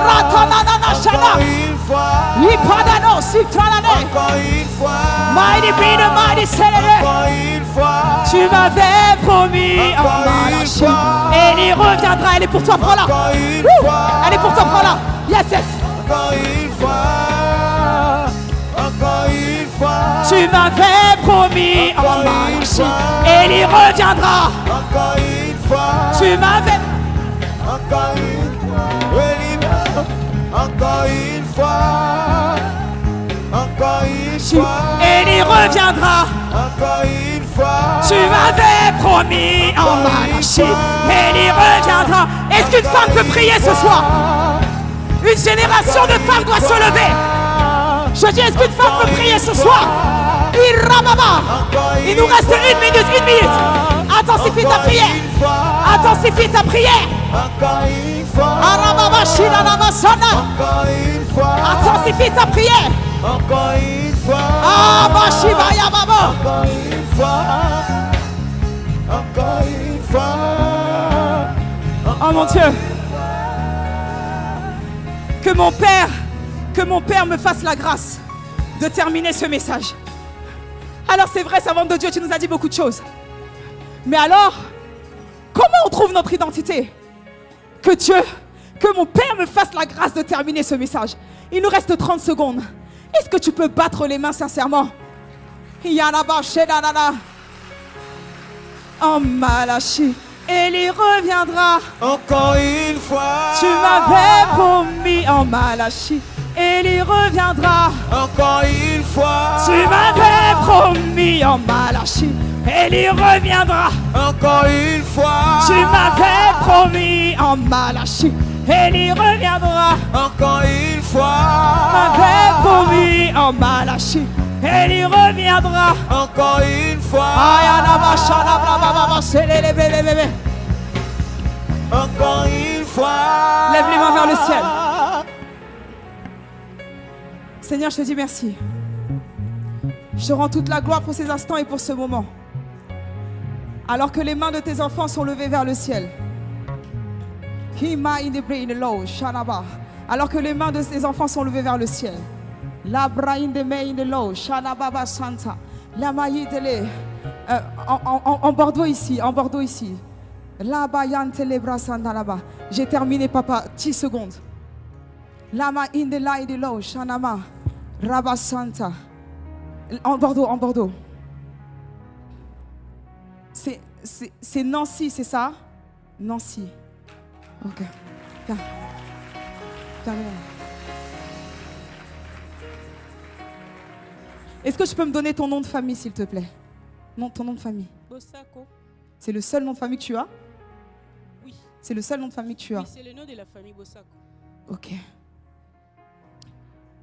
Ratanana Shana. Encore une fois. Ipadano Sitranane. Encore une fois. Mighty be the mighty Selele. Encore une fois. Tu m'avais promis en Encore une Malachie. fois. Élie reviendra. Elle est pour toi, prends-la. Encore une Wouh. fois. Elle est pour toi, prends-la. Yes, yes. Encore une fois. Encore une fois. Tu m'avais promis en Encore une Malachie. fois. Élie reviendra. Encore une fois. Tu m'avais. Encore une fois. Elina. Encore une fois. Encore une fois. Élie reviendra. Encore une fois. Tu m'avais promis en Malachie. Élie reviendra. Est-ce qu'une femme peut prier ce soir? Une génération de femmes doit se lever. Je dis, est-ce qu'une femme peut prier ce soir? Il nous reste 1 minute, 1 minute. Intensifie ta prière. Intensifie ta prière. Encore une fois. Arababa Shidanamasana. Encore une fois. Intensifie ta prière. Encore une fois. Ah, Bashibaya Baba. Encore une fois. Encore une fois. Oh mon Dieu. Que mon Père me fasse la grâce de terminer ce message. Alors c'est vrai, servante de Dieu, tu nous as dit beaucoup de choses. Mais alors, comment on trouve notre identité? Que mon Père me fasse la grâce de terminer ce message. Il nous reste 30 secondes. Est-ce que tu peux battre les mains sincèrement? Oh Malachie, Élie reviendra. Encore une fois. Tu m'avais promis en Malachie, Élie reviendra. Encore une fois. Tu m'avais promis en Malachie, Élie reviendra. Encore une fois. Tu m'avais promis en Malachie, Élie reviendra. Encore une fois. Tu m'avais promis en Malachie, Élie reviendra. Encore une fois. Encore une fois. Lève les mains vers le ciel. Seigneur, je te dis merci. Je te rends toute la gloire pour ces instants et pour ce moment. Alors que les mains de tes enfants sont levées vers le ciel. Alors que les mains de tes enfants sont levées vers le ciel. En Bordeaux ici, en Bordeaux ici. J'ai terminé, papa. 10 secondes. Lama in the light low, Shanama, Rabasanta. En Bordeaux. C'est Nancy, c'est ça? Nancy. Ok. Viens. Viens. Est-ce que tu peux me donner ton nom de famille, s'il te plaît? Non, ton nom de famille. Bosako. C'est le seul nom de famille que tu as? Oui. C'est le seul nom de famille que tu as? Oui, c'est le nom de la famille Bosako. Ok.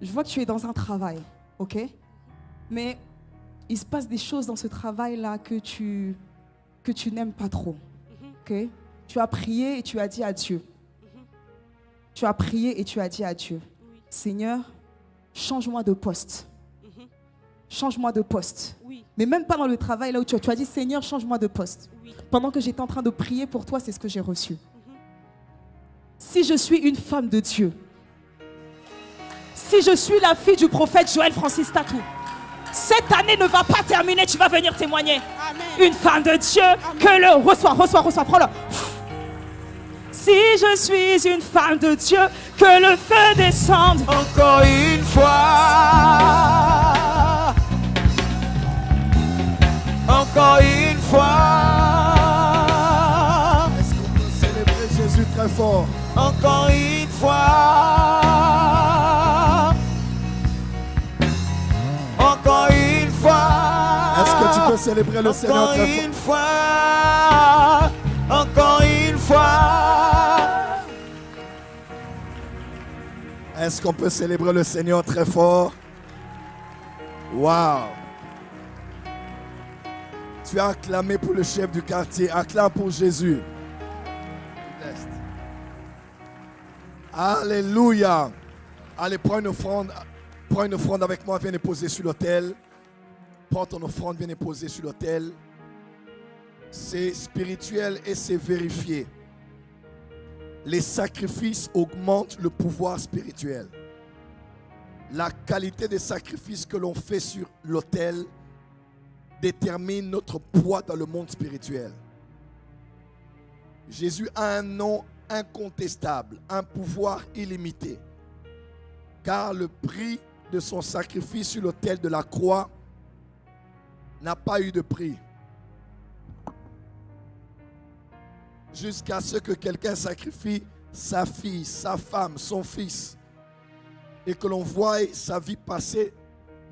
Je vois que tu es dans un travail, ok? Mais il se passe des choses dans ce travail-là que tu n'aimes pas trop, ok? Tu as prié et tu as dit à Dieu. Tu as prié et tu as dit à Dieu, Oui. Seigneur, change-moi de poste. Change-moi de poste. Oui. Mais même pas dans le travail là où tu as dit, Seigneur, change-moi de poste. Oui. Pendant que j'étais en train de prier pour toi, c'est ce que j'ai reçu. Si je suis une femme de Dieu, si je suis la fille du prophète Joël Francis Tatou, cette année ne va pas terminer, tu vas venir témoigner. Amen. Une femme de Dieu, que le... Reçois, prends-le. Si je suis une femme de Dieu, que le feu descende. Encore une fois. Encore une fois. Est-ce qu'on peut célébrer Jésus très fort? Encore une fois. célébrer le Seigneur Encore très fort? une fois, encore une fois. Est-ce qu'on peut célébrer le Seigneur très fort? Wow! Tu as acclamé pour le chef du quartier, acclame pour Jésus. Alléluia! Allez, prends une offrande avec moi, viens les poser sur l'autel. Prends ton offrande, viens les poser sur l'autel. C'est spirituel et c'est vérifié. Les sacrifices augmentent le pouvoir spirituel. La qualité des sacrifices que l'on fait sur l'autel détermine notre poids dans le monde spirituel. Jésus a un nom incontestable, un pouvoir illimité. Car le prix de son sacrifice sur l'autel de la croix n'a pas eu de prix. Jusqu'à ce que quelqu'un sacrifie sa fille, sa femme, son fils, et que l'on voie sa vie passer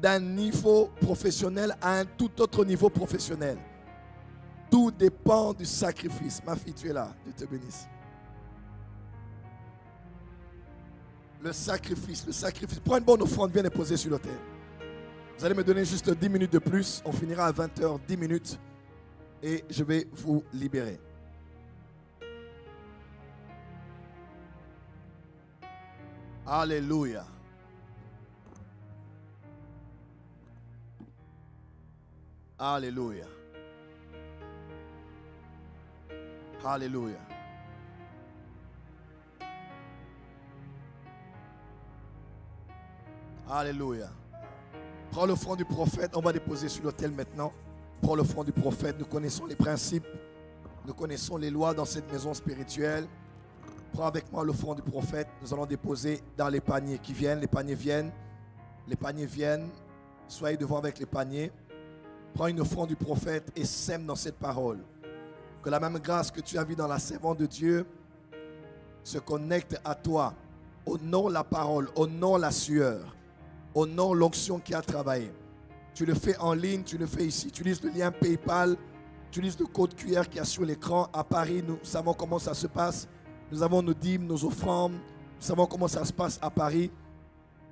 d'un niveau professionnel à un tout autre niveau professionnel. Tout dépend du sacrifice. Ma fille, tu es là. Dieu te bénisse. Le sacrifice. Prends une bonne offrande, viens les poser sur l'autel. Vous allez me donner juste 10 minutes de plus. On finira à 20h, 10 minutes. Et je vais vous libérer. Alléluia. Alléluia. Alléluia. Alléluia. Prends l'offrande du prophète. On va déposer sur l'autel maintenant. Prends l'offrande du prophète. Nous connaissons les principes. Nous connaissons les lois dans cette maison spirituelle. Prends avec moi l'offrande du prophète. Nous allons déposer dans les paniers qui viennent. Les paniers viennent. Les paniers viennent. Soyez devant avec les paniers. Prends une offrande du prophète et sème dans cette parole. Que la même grâce que tu as vue dans la servante de Dieu se connecte à toi. Honore la parole, honore la sueur, honore l'onction qui a travaillé. Tu le fais en ligne, tu le fais ici. Tu utilises le lien PayPal, tu utilises le code QR qui est sur l'écran. À Paris, nous savons comment ça se passe. Nous avons nos dîmes, nos offrandes. Nous savons comment ça se passe à Paris.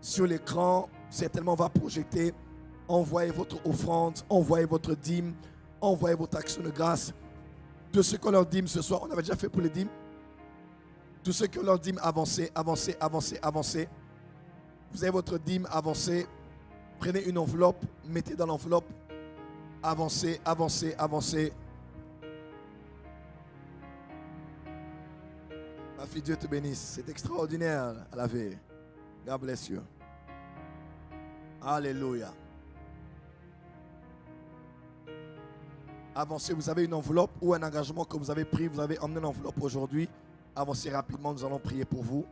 Sur l'écran, certainement on va projeter. Envoyez votre offrande, envoyez votre dîme, envoyez votre action de grâce. Tous ceux qui ont leur dîme ce soir, on avait déjà fait pour les dîmes. Tous ceux qui ont leur dîme, avancez, avancez, avancez, avancez. Vous avez votre dîme, avancez. Prenez une enveloppe, mettez dans l'enveloppe. Avancez, avancez, avancez. Ma fille, Dieu te bénisse. C'est extraordinaire à la vie. God bless you. Alléluia. Avancez, vous avez une enveloppe ou un engagement que vous avez pris, vous avez emmené l'enveloppe aujourd'hui. Avancez rapidement, nous allons prier pour vous.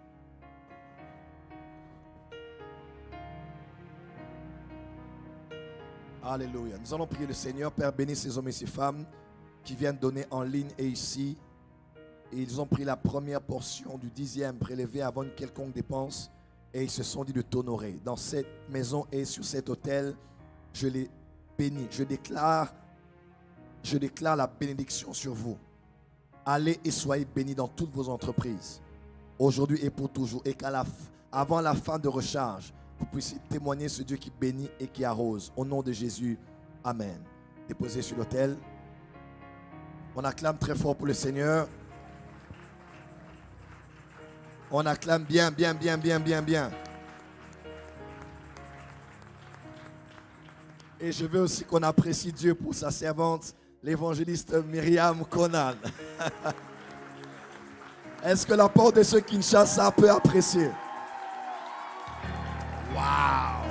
Alléluia. Nous allons prier le Seigneur. Père, bénis ces hommes et ces femmes qui viennent donner en ligne et ici. Et ils ont pris la première portion du 10e prélevé avant une quelconque dépense. Et ils se sont dit de t'honorer. Dans cette maison et sur cet autel, je les bénis. Je déclare la bénédiction sur vous. Allez et soyez bénis dans toutes vos entreprises, aujourd'hui et pour toujours. Et qu'avant la fin de recharge, vous puissiez témoigner ce Dieu qui bénit et qui arrose. Au nom de Jésus, Amen. Déposez sur l'autel. On acclame très fort pour le Seigneur. On acclame bien, bien, bien, bien, bien, bien. Et je veux aussi qu'on apprécie Dieu pour sa servante, l'évangéliste Myriam Conan. Est-ce que la porte de ceux qui Kinshasa peut apprécier? Wow!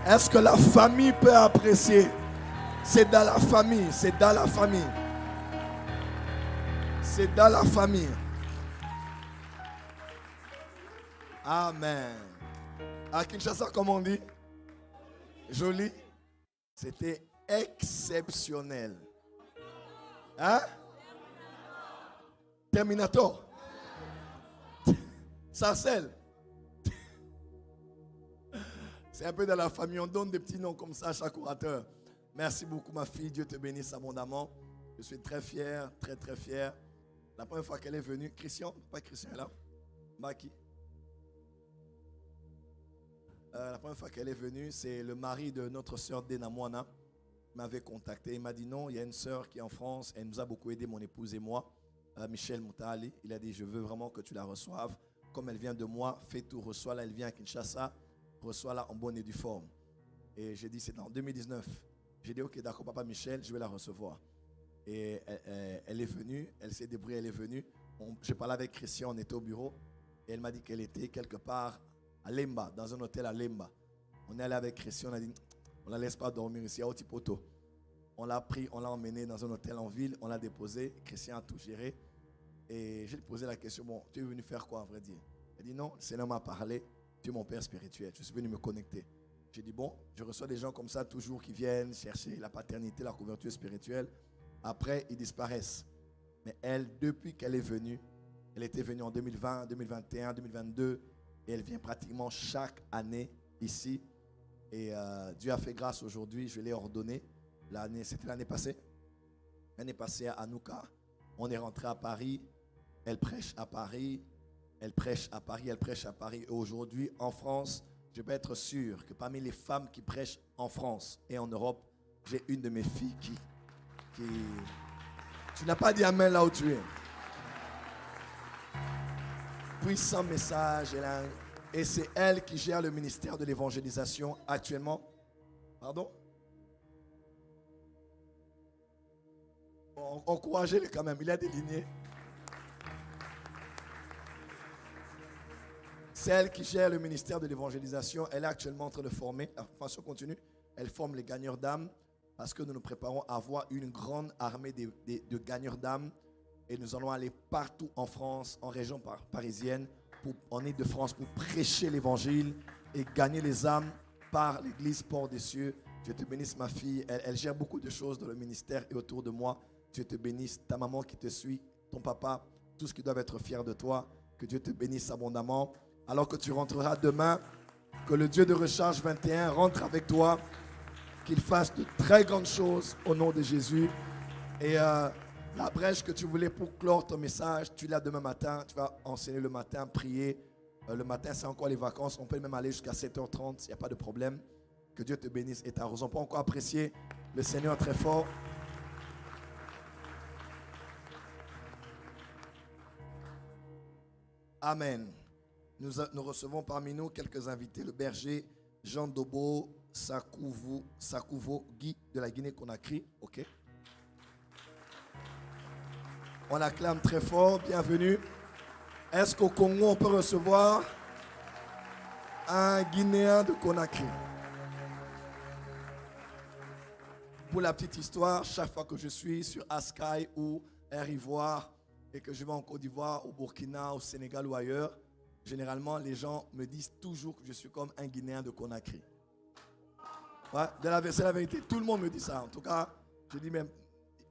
Est-ce que la famille peut apprécier? C'est dans la famille, c'est dans la famille. C'est dans la famille. Amen. À Kinshasa, comme on dit? Joli? C'était exceptionnel. Hein? Terminator. Sarcelle. C'est un peu dans la famille, on donne des petits noms comme ça à chaque orateur. Merci beaucoup ma fille, Dieu te bénisse abondamment. Je suis très fier, très très fier. La première fois qu'elle est venue, Christian, pas Christian est là, Maki. La première fois qu'elle est venue, c'est le mari de notre sœur Dena Moana qui m'avait contacté. Il m'a dit non, il y a une sœur qui est en France, elle nous a beaucoup aidé, mon épouse et moi, Michel Moutali. Il a dit je veux vraiment que tu la reçoives. Comme elle vient de moi, fais tout, reçois-la, elle vient à Kinshasa, reçois-la en bonne et due forme. Et j'ai dit c'est en 2019. J'ai dit ok d'accord papa Michel, je vais la recevoir. Et elle est venue, elle s'est débrouillée, elle est venue. J'ai parlé avec Christian, on était au bureau. Et elle m'a dit qu'elle était quelque part à Lemba, dans un hôtel à Lemba. On est allé avec Christian, on a dit on ne la laisse pas dormir ici à Otipoto. On l'a pris, on l'a emmené dans un hôtel en ville, on l'a déposé. Christian a tout géré. Et j'ai posé la question, bon, tu es venu faire quoi, à vrai dire? Elle dit non, le Seigneur m'a parlé, tu es mon père spirituel, je suis venu me connecter. J'ai dit bon, je reçois des gens comme ça toujours qui viennent chercher la paternité, la couverture spirituelle. Après, ils disparaissent. Mais elle, depuis qu'elle est venue, elle était venue en 2020, 2021, 2022, et elle vient pratiquement chaque année ici. Et Dieu a fait grâce aujourd'hui, je l'ai ordonnée. C'était l'année passée. L'année passée à Anouka. On est rentré à Paris. Elle prêche à Paris. Elle prêche à Paris. Elle prêche à Paris. Et aujourd'hui, en France, je peux être sûr que parmi les femmes qui prêchent en France et en Europe, j'ai une de mes filles qui... Tu n'as pas dit amen là où tu es. Puissant message. Et c'est elle qui gère le ministère de l'évangélisation actuellement. Pardon? Bon, encouragez-le quand même. Il a des lignées. C'est elle qui gère le ministère de l'évangélisation. Elle est actuellement en train de former. La formation continue. Elle forme les gagneurs d'âmes. Parce que nous nous préparons à avoir une grande armée de gagneurs d'âmes. Et nous allons aller partout en France, en région parisienne, en Île-de-France, pour prêcher l'évangile et gagner les âmes par l'église Port des Cieux. Dieu te bénisse ma fille. Elle gère beaucoup de choses dans le ministère et autour de moi. Dieu te bénisse. Ta maman qui te suit, ton papa, tous qui doivent être fiers de toi. Que Dieu te bénisse abondamment. Alors que tu rentreras demain, que le Dieu de Recharge 21 rentre avec toi. Qu'il fasse de très grandes choses au nom de Jésus. Et la brèche que tu voulais pour clore ton message, tu l'as demain matin. Tu vas enseigner le matin, prier. Le matin, c'est encore les vacances. On peut même aller jusqu'à 7h30. Il n'y a pas de problème. Que Dieu te bénisse et t'arrose. On peut encore apprécier le Seigneur très fort. Amen. Nous recevons parmi nous quelques invités. Le berger Jean Dobo Sakouvo Guy de la Guinée-Conakry. Ok. On acclame très fort. Bienvenue. Est-ce qu'au Congo, on peut recevoir un Guinéen de Conakry? Pour la petite histoire, chaque fois que je suis sur Askai ou Air Ivoire et que je vais en Côte d'Ivoire, au Burkina, au Sénégal ou ailleurs, généralement, les gens me disent toujours que je suis comme un Guinéen de Conakry. Ouais, c'est la vérité. Tout le monde me dit ça. En tout cas, je dis même,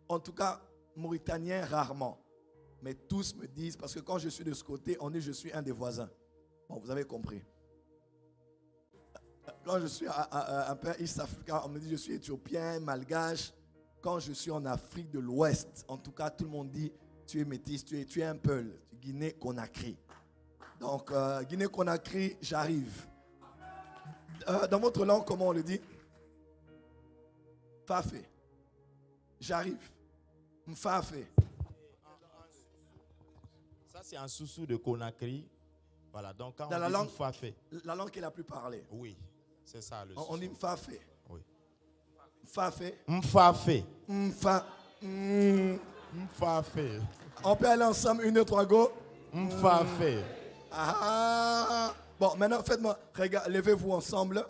en tout cas, Mauritanien rarement. Mais tous me disent, parce que quand je suis de ce côté, on dit je suis un des voisins. Bon, vous avez compris. Quand je suis un peu East Africa, on me dit je suis éthiopien, malgache. Quand je suis en Afrique de l'Ouest, en tout cas, tout le monde dit tu es métis, tu es un Peul, Guinée-Conakry. Donc, Guinée-Conakry, j'arrive. Dans votre langue, comment on le dit? Fafé. J'arrive. Mfafé. Ça, c'est un sous-sous de Conakry. Voilà, donc quand dans on la dit langue, Mfafé. La langue qui est la plus parlée. Oui, c'est ça le On dit Mfafé. Oui. Mfafé. Mfafé. Mfafé. On peut aller ensemble, 1, 2, 3, go. Mfafé. Ah. Bon, maintenant, faites-moi, regarde, levez-vous ensemble.